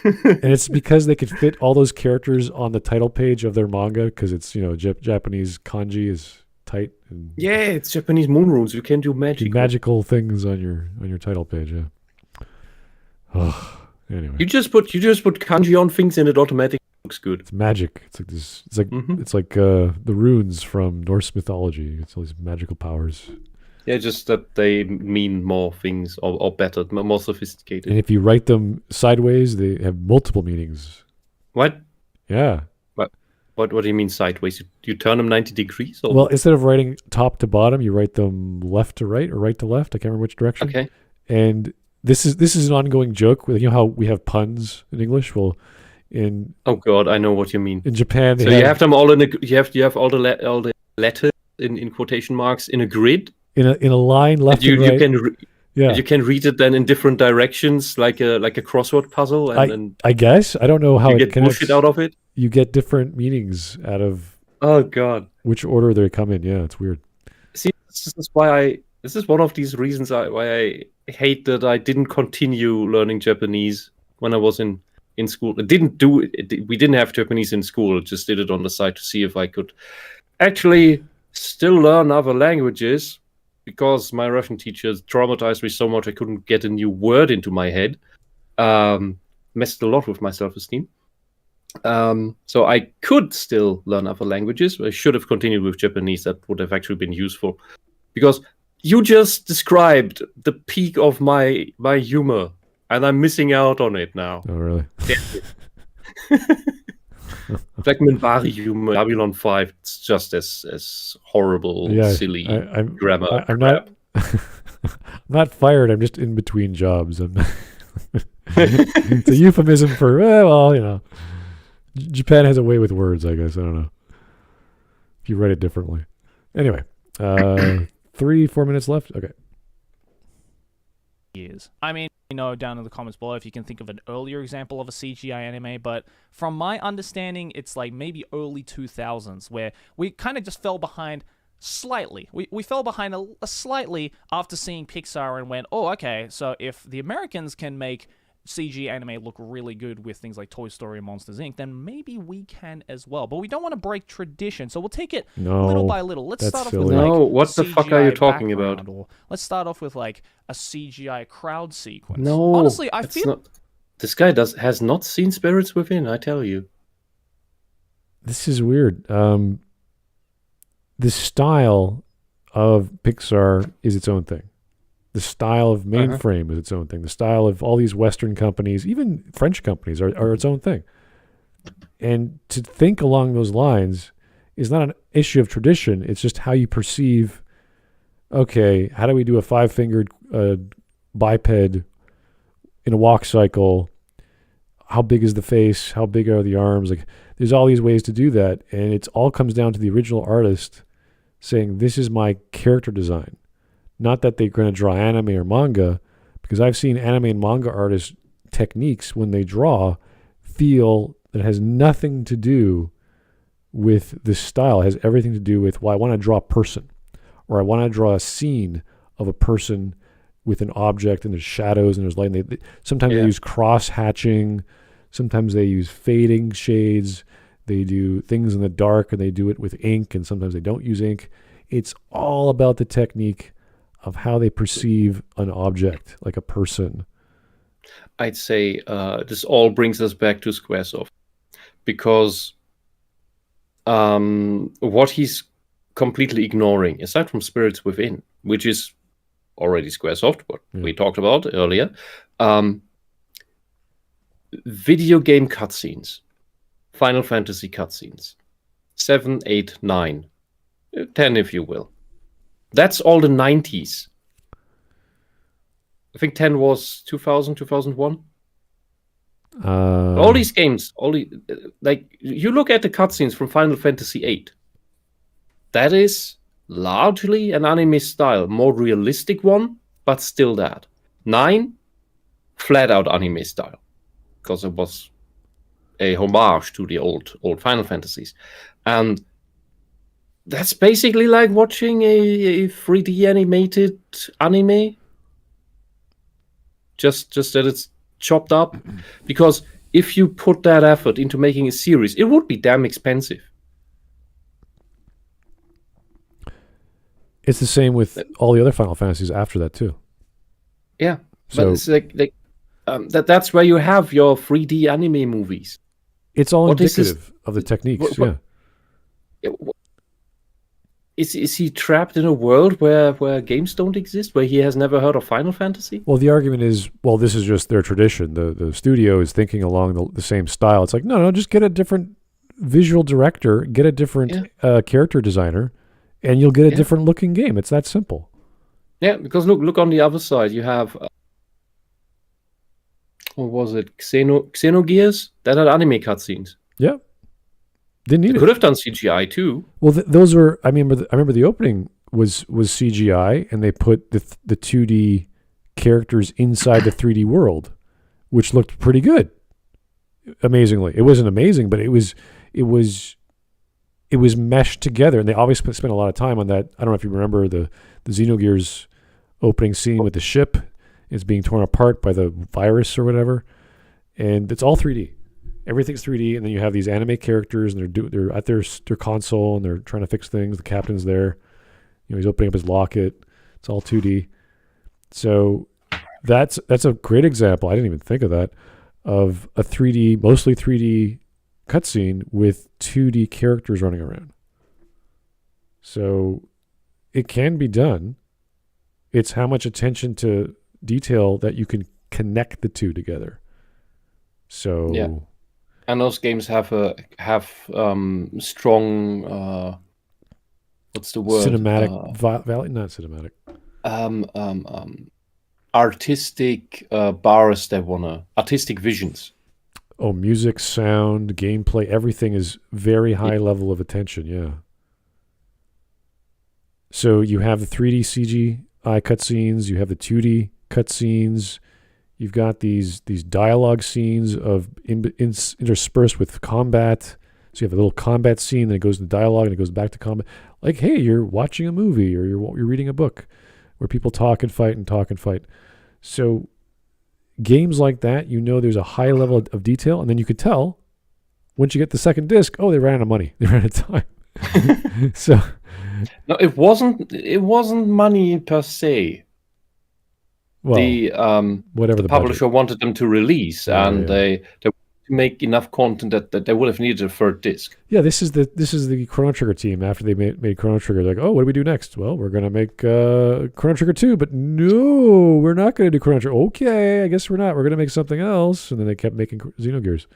And it's because they could fit all those characters on the title page of their manga because it's Japanese kanji is tight. And yeah, it's Japanese moon runes. You can do magical things on your title page. Yeah. Oh, anyway, you just put kanji on things and it automatically looks good. It's magic. It's like this. It's like the runes from Norse mythology. It's all these magical powers. Yeah, just that they mean more things or better, more sophisticated. And if you write them sideways, they have multiple meanings. What? Yeah. What do you mean sideways? You turn them 90 degrees? Or? Well, instead of writing top to bottom, you write them left to right or right to left. I can't remember which direction. Okay. And this is an ongoing joke with how we have puns in English. Well, oh god, I know what you mean. In Japan, you have them all you have all the letters in quotation marks in a grid. In a line left and right. You can read it then in different directions, like a crossword puzzle. And I guess I don't know how you it get bullshit out of it. You get different meanings out of. Oh god! Which order they come in? Yeah, it's weird. See, this is one of these reasons why I hate that I didn't continue learning Japanese when I was in school. We didn't have Japanese in school. Just did it on the side to see if I could actually still learn other languages. Because my Russian teacher traumatized me so much I couldn't get a new word into my head. Messed a lot with my self-esteem. So I could still learn other languages. I should have continued with Japanese. That would have actually been useful. Because you just described the peak of my humor. And I'm missing out on it now. Oh, really? Like Minbari humor, Babylon 5, it's just as horrible, silly grammar. I'm not fired. I'm just in between jobs. It's a euphemism for Japan has a way with words. I guess I don't know if you write it differently. Anyway, 3-4 minutes left. Okay. Years. I mean, down in the comments below if you can think of an earlier example of a CGI anime, but from my understanding, it's like maybe early 2000s where we kind of just fell behind slightly. We fell behind a slightly after seeing Pixar and went, oh, okay, so if the Americans can make CG anime look really good with things like Toy Story and Monsters, Inc., then maybe we can as well. But we don't want to break tradition, so we'll take it little by little. Let's start off with what the fuck are you talking about? Or let's start off with like a CGI crowd sequence. No, honestly, I feel not. This guy has not seen Spirits Within. I tell you, this is weird. The style of Pixar is its own thing. The style of Mainframe is its own thing. The style of all these Western companies, even French companies, are its own thing. And to think along those lines is not an issue of tradition. It's just how you perceive, okay, how do we do a 5-fingered biped in a walk cycle? How big is the face? How big are the arms? Like, there's all these ways to do that. And it all comes down to the original artist saying, this is my character design. Not that they're going to draw anime or manga, because I've seen anime and manga artists' techniques when they draw feel that it has nothing to do with the style. It has everything to do with, well, I want to draw a person, or I want to draw a scene of a person with an object, and there's shadows and there's light. And sometimes they use cross-hatching. Sometimes they use fading shades. They do things in the dark, and they do it with ink, and sometimes they don't use ink. It's all about the technique of how they perceive an object, like a person. I'd say this all brings us back to Squaresoft, because what he's completely ignoring, aside from Spirits Within, which is already Squaresoft, what we talked about earlier, video game cutscenes, Final Fantasy cutscenes, 7, 8, 9, 10 if you will. That's all the 90s. I think 10 was 2000, 2001. All these games, like you look at the cutscenes from Final Fantasy VIII. That is largely an anime style, more realistic one, but still that. 9, flat out anime style, because it was a homage to the old Final Fantasies, and that's basically like watching a 3D animated anime. Just that it's chopped up, because if you put that effort into making a series, it would be damn expensive. It's the same with all the other Final Fantasies after that too. Yeah, so but it's like that's where you have your 3D anime movies. It's all indicative of the techniques. Is he trapped in a world where games don't exist, where he has never heard of Final Fantasy? Well, the argument is, well, this is just their tradition. The studio is thinking along the same style. It's like, no, just get a different visual director, get a different character designer, and you'll get a different looking game. It's that simple. Yeah, because look on the other side. You have, what was it, Xenogears? That had anime cutscenes. Yeah. Didn't need it. Could have done CGI too. Well, those were. I remember the opening was CGI, and they put the 2D characters inside the 3D world, which looked pretty good. Amazingly, it wasn't amazing, but it was meshed together, and they always spent a lot of time on that. I don't know if you remember the Xenogears opening scene with the ship is being torn apart by the virus or whatever, and it's all 3D. Everything's 3D, and then you have these anime characters, and they're at their console, and they're trying to fix things. The captain's there, he's opening up his locket. It's all 2D. So that's a great example. I didn't even think of that, of a 3D, mostly 3D cutscene with 2D characters running around. So it can be done. It's how much attention to detail that you can connect the two together. So yeah. And those games have strong what's the word? Cinematic value, not cinematic. Artistic bars artistic visions. Oh, music, sound, gameplay, everything is very high level of attention, yeah. So you have the 3D CGI cutscenes, you have the 2D cutscenes. You've got these dialogue scenes of interspersed with combat. So you have a little combat scene, then it goes to dialogue, and it goes back to combat. Like, hey, you're watching a movie or you're reading a book where people talk and fight and talk and fight. So games like that, there's a high level of detail, and then you could tell once you get the second disc, oh, they ran out of money, they ran out of time. So no, it wasn't money per se. Well, the publisher wanted them to release, and they make enough content that they would have needed a third disc. Yeah, this is the Chrono Trigger team. After they made Chrono Trigger, they're like, oh, what do we do next? Well, we're gonna make Chrono Trigger 2, but no, we're not gonna do Chrono Trigger. Okay, I guess we're not. We're gonna make something else, and then they kept making Xenogears.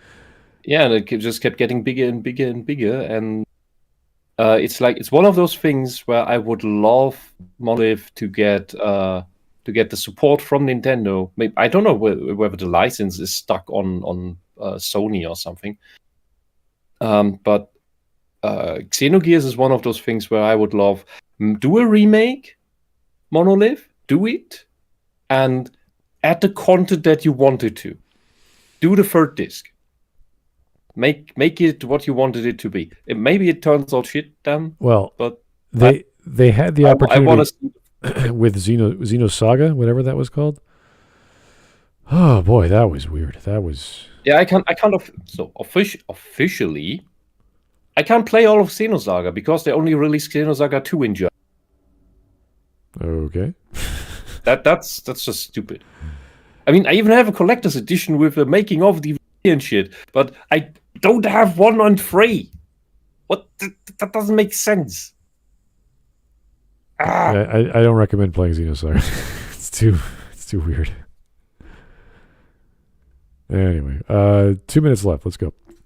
Yeah, and it just kept getting bigger and bigger and bigger, and it's one of those things where I would love Monolith to get the support from Nintendo. Maybe, I don't know whether the license is stuck on Sony or something. But Xenogears is one of those things where I would love do a remake, Monolith, do it, and add the content that you wanted to. Do the third disc. Make it what you wanted it to be. Maybe it turns out shit then. Well, but they had the opportunity. I want to see with Xenosaga, whatever that was called. Oh boy, that was weird. That was I can't officially I can't play all of Xenosaga because they only released Xenosaga 2 in German. Okay. That's just stupid. I mean, I even have a collector's edition with the making of DVD and shit, but I don't have one on free. What? That doesn't make sense. I don't recommend playing Xenosaga. it's too weird. Anyway, 2 minutes left. Let's go. I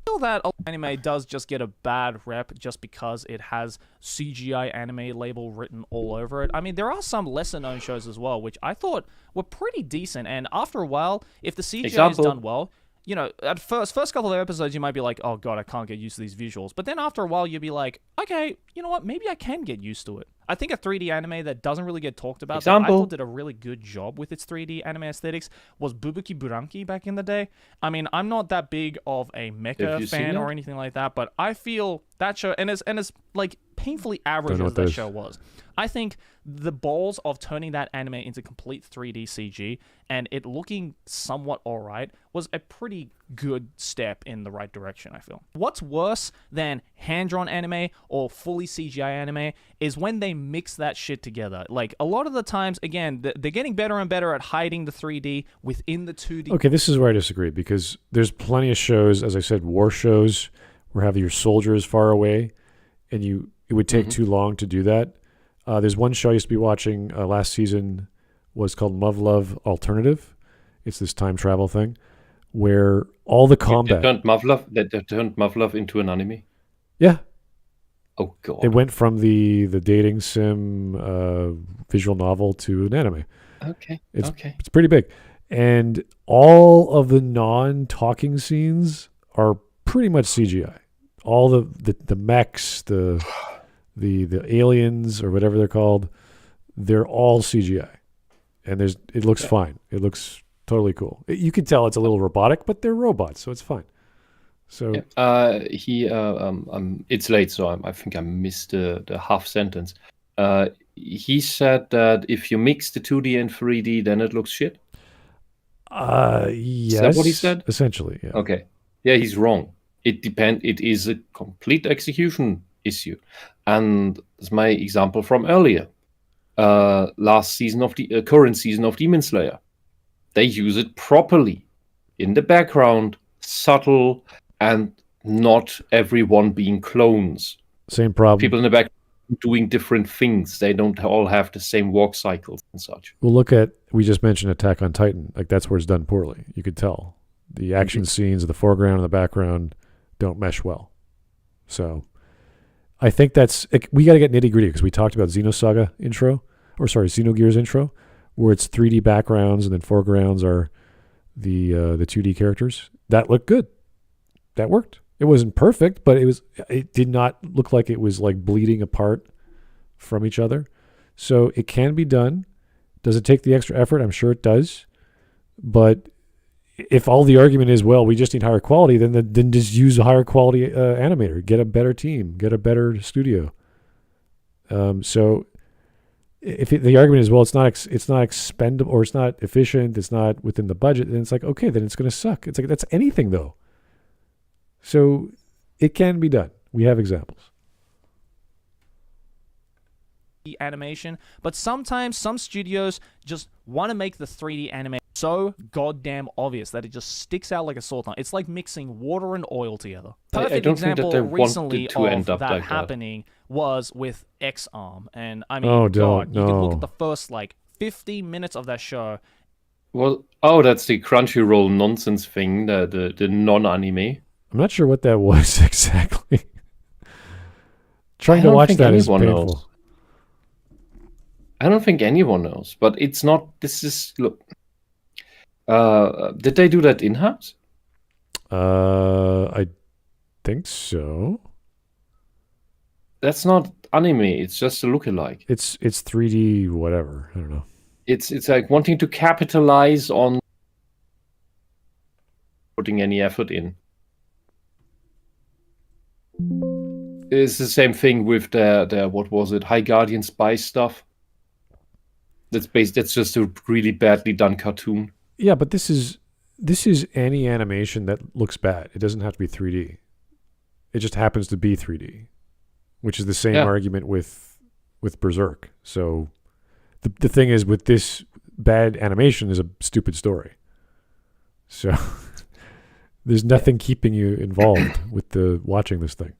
feel that anime does just get a bad rep just because it has CGI anime label written all over it. I mean, there are some lesser known shows as well, which I thought were pretty decent. And after a while, if the CGI is done well, you know, at first couple of episodes, you might be like, oh god, I can't get used to these visuals. But then after a while, you'll be like, okay, you know what? Maybe I can get used to it. I think a 3D anime that doesn't really get talked about, that I thought did a really good job with its 3D anime aesthetics, was Bubuki Buranki back in the day. I mean, I'm not that big of a mecha fan or anything like that, but I feel that show, and as like painfully average as that show was, I think the balls of turning that anime into complete 3D CG and it looking somewhat alright was a pretty good step in the right direction, I feel. What's worse than hand-drawn anime or fully CGI anime is when they mix that shit together. Like, a lot of the times, again, they're getting better and better at hiding the 3D within the 2D. Okay, this is where I disagree, because there's plenty of shows, as I said, war shows, where have your soldiers far away, and it would take too long to do that. There's one show I used to be watching last season, was called Love Alternative. It's this time travel thing where all the combat... They turned Muv-Luv into an anime? Yeah. Oh, God. It went from the dating sim visual novel to an anime. Okay. It's pretty big. And all of the non-talking scenes are pretty much CGI. All the mechs, the aliens or whatever they're called, they're all CGI. And it looks fine. It looks totally cool. You can tell it's a little robotic, but they're robots, so it's fine. So it's late, so I think I missed the half sentence. He said that if you mix the 2D and 3D, then it looks shit. Yes. Is that what he said? Essentially, yeah. Okay. Yeah, he's wrong. It is a complete execution issue, and as my example from earlier, last season of the current season of Demon Slayer, they use it properly in the background, subtle, and not everyone being clones. Same problem. People in the back doing different things. They don't all have the same walk cycles and such. Well, we just mentioned Attack on Titan. Like, that's where it's done poorly. You could tell. The action scenes, the foreground and the background don't mesh well. So I think we got to get nitty gritty, because we talked about Xenogears intro, where it's 3D backgrounds and then foregrounds are the 2D characters. That looked good. That worked. It wasn't perfect, but it did not look like it was like bleeding apart from each other. So it can be done. Does it take the extra effort? I'm sure it does. But if all the argument is, well, we just need higher quality, then just use a higher quality animator. Get a better team. Get a better studio. So if the argument is, well, it's not expendable, or it's not efficient, it's not within the budget, then it's like, okay, then it's going to suck. It's like, that's anything though. So it can be done. We have examples. Animation, but sometimes some studios just want to make the 3D anime so goddamn obvious that it just sticks out like a sore thumb. It's like mixing water and oil together. Perfect example recently of that happening was with X-Arm, and I mean, you can look at the first like 50 minutes of that show. Well, that's the Crunchyroll nonsense thing, the non-anime. I'm not sure what that was exactly. Trying to watch that is painful. Knows. I don't think anyone knows, but it's not. This is look. Did they do that in-house? I think so. That's not anime. It's just a lookalike. It's 3D whatever. I don't know. It's like wanting to capitalize on putting any effort in. It's the same thing with the what was it, High Guardian Spy stuff. That's just a really badly done cartoon. Yeah, but this is any animation that looks bad. It doesn't have to be 3D. It just happens to be 3D, which is the same argument with with Berserk. So the thing is, with this, bad animation is a stupid story. So there's nothing keeping you involved with the watching this thing.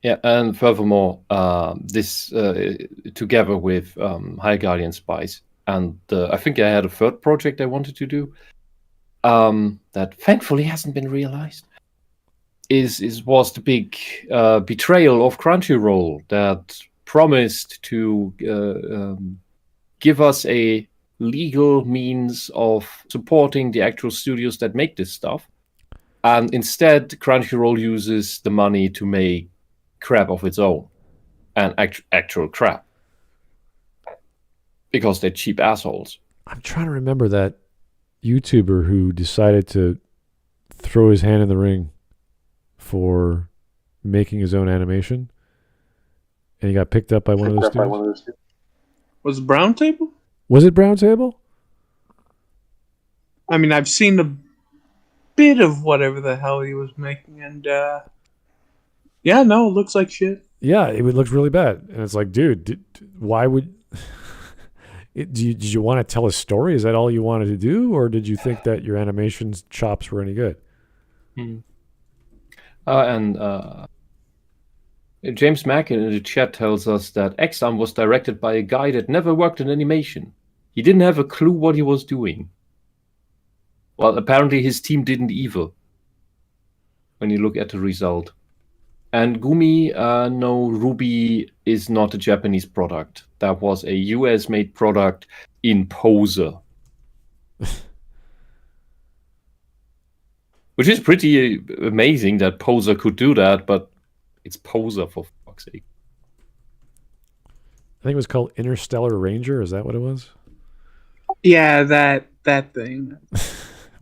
Yeah, and furthermore, this together with High Guardian Spies, and I think I had a third project I wanted to do that thankfully hasn't been realized. Was the big betrayal of Crunchyroll that promised to give us a legal means of supporting the actual studios that make this stuff, and instead Crunchyroll uses the money to make crap of its own, and actual crap, because they're cheap assholes. I'm trying to remember that YouTuber who decided to throw his hand in the ring for making his own animation, and he got picked up by one of those studios. Was it Brown Table? Was it Brown Table? I mean, I've seen a bit of whatever the hell he was making, and yeah, no, it looks like shit. Yeah, it looks really bad, and it's like, dude, why would? Did you want to tell a story? Is that all you wanted to do, or did you think that your animation chops were any good? And James Mack in the chat tells us that Exam was directed by a guy that never worked in animation. He didn't have a clue what he was doing. Well, apparently his team didn't either, when you look at the result. And Gumi, no, Ruby is not a Japanese product. That was a US-made product in Poser. Which is pretty amazing that Poser could do that, but it's Poser, for fuck's sake. I think it was called Interstellar Ranger. Is that what it was? Yeah, that thing.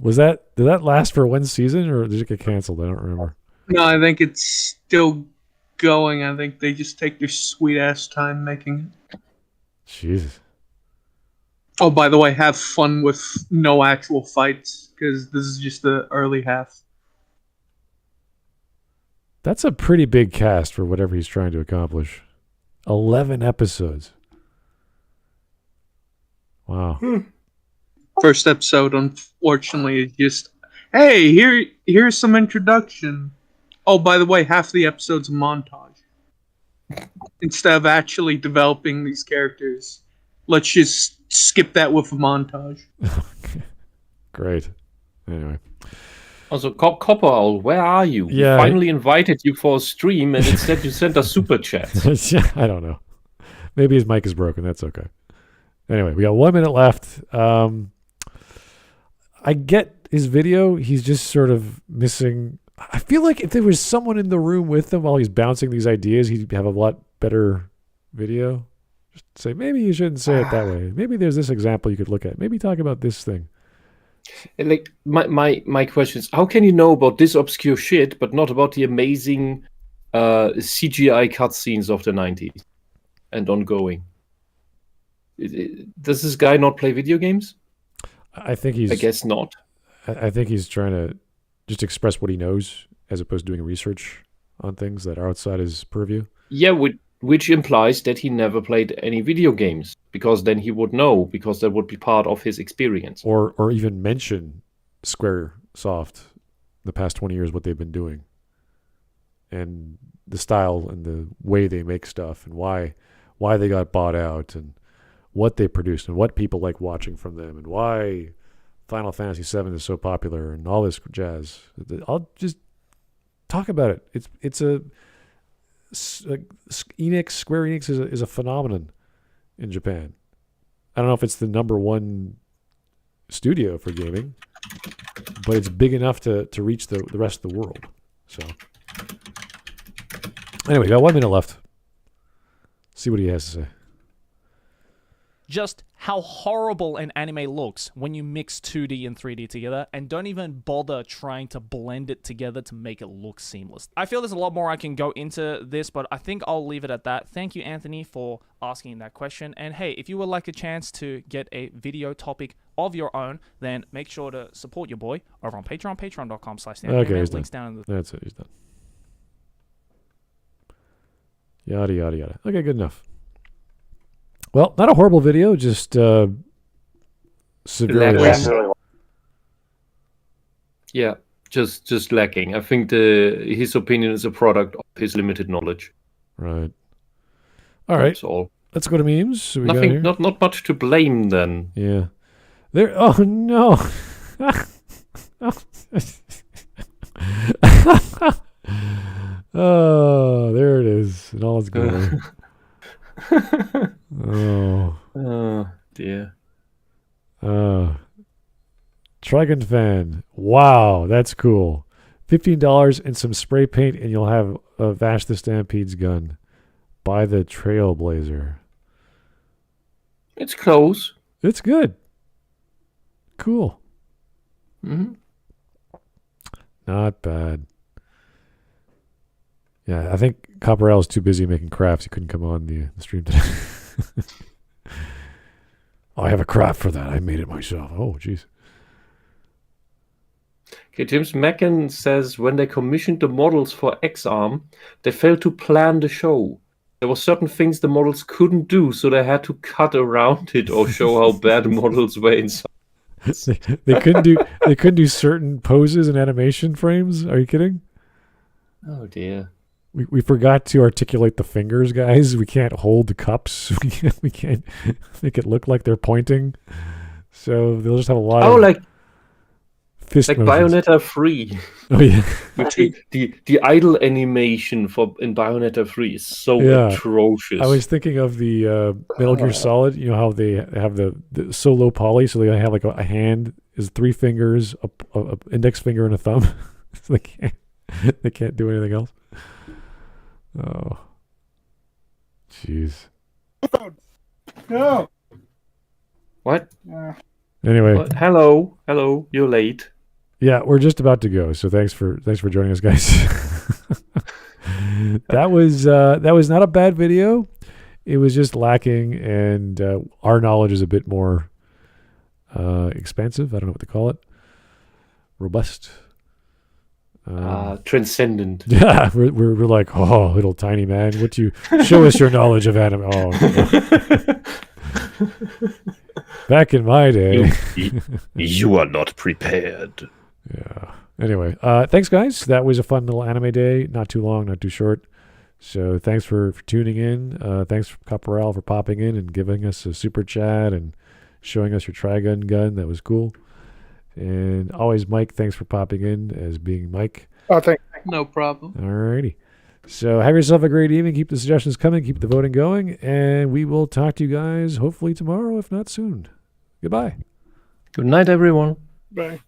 Did that last for one season, or did it get canceled? I don't remember. No, I think it's still going. I think they just take their sweet ass time making it. Jesus. Oh, by the way, have fun with no actual fights, because this is just the early half. That's a pretty big cast for whatever he's trying to accomplish. 11 episodes. Wow. First episode, unfortunately, is just, hey, here's some introduction. Oh, by the way, half the episode's a montage. Instead of actually developing these characters, let's just skip that with a montage. Great. Anyway. Also, Copper Owl, where are you? Yeah, we finally invited you for a stream, and instead you sent us super chats. Yeah, I don't know. Maybe his mic is broken. That's okay. Anyway, we got 1 minute left. I get his video. He's just sort of missing. I feel like if there was someone in the room with him while he's bouncing these ideas, he'd have a lot better video. Just say, maybe you shouldn't say it that way. Maybe there's this example you could look at. Maybe talk about this thing. Like my question is, how can you know about this obscure shit, but not about the amazing CGI cutscenes of the 90s and ongoing? Does this guy not play video games? I guess not. I think he's trying to just express what he knows as opposed to doing research on things that are outside his purview. Yeah, which implies that he never played any video games, because then he would know, because that would be part of his experience. Or even mention Squaresoft the past 20 years, what they've been doing, and the style and the way they make stuff, and why they got bought out, and what they produced, and what people like watching from them, and why Final Fantasy VII is so popular, and all this jazz. I'll just talk about it. It's a Square Enix is a phenomenon in Japan. I don't know if it's the number one studio for gaming, but it's big enough to reach the rest of the world. So anyway, got 1 minute left. See what he has to say. Just how horrible an anime looks when you mix 2D and 3D together, and don't even bother trying to blend it together to make it look seamless. I feel there's a lot more I can go into this, but I think I'll leave it at that. Thank you, Anthony, for asking that question. And hey, if you would like a chance to get a video topic of your own, then make sure to support your boy over on Patreon, patreon.com/StanLab. Okay, he's links done. down in the... That's it, he's done. Yada, yada, yada. Okay, good enough. Well, not a horrible video, just severely Lacking. lacking. Yeah, just lacking. I think his opinion is a product of his limited knowledge. Right. All right. That's all. Let's go to memes. So we got here. Nothing. Not much to blame then. Yeah. There. Oh no. Oh, there it is in all its glory. Oh. Oh dear. Trigun fan. Wow, that's cool. $15 and some spray paint, and you'll have a Vash the Stampede's gun. Buy the Trailblazer. It's close. It's good. Cool. Mm-hmm. Not bad. Yeah, I think Copperell is too busy making crafts. He couldn't come on the stream today. Oh, I have a craft for that. I made it myself. Oh, jeez. Okay, James Mackin says when they commissioned the models for X-Arm, they failed to plan the show. There were certain things the models couldn't do, so they had to cut around it or show how bad models were inside. They couldn't do certain poses and animation frames. Are you kidding? Oh dear. We forgot to articulate the fingers, guys. We can't hold the cups. We can't make it look like they're pointing. So they'll just have a lot of fist like motions. Bayonetta 3. Oh yeah. the idle animation in Bayonetta 3 is so atrocious. I was thinking of the Metal Gear Solid. You know how they have the so low poly, so they have like a hand is 3 fingers, a index finger, and a thumb. So they can't do anything else. Oh, jeez. No. What? Anyway. What? Hello, you're late. Yeah, we're just about to go. So thanks for joining us, guys. That was not a bad video. It was just lacking, and our knowledge is a bit more expansive. I don't know what to call it. Robust. Transcendent. Yeah, we're like, oh, little tiny man, would you show us your knowledge of anime? Oh, back in my day, you are not prepared. Yeah. Anyway, thanks, guys. That was a fun little anime day. Not too long, not too short. So thanks for tuning in. Thanks, Copperell, for popping in and giving us a super chat and showing us your Trigun gun. That was cool. And always, Mike, thanks for popping in as being Mike. Oh, thanks. No problem. Alrighty. So have yourself a great evening. Keep the suggestions coming. Keep the voting going. And we will talk to you guys hopefully tomorrow, if not soon. Goodbye. Good night, everyone. Bye.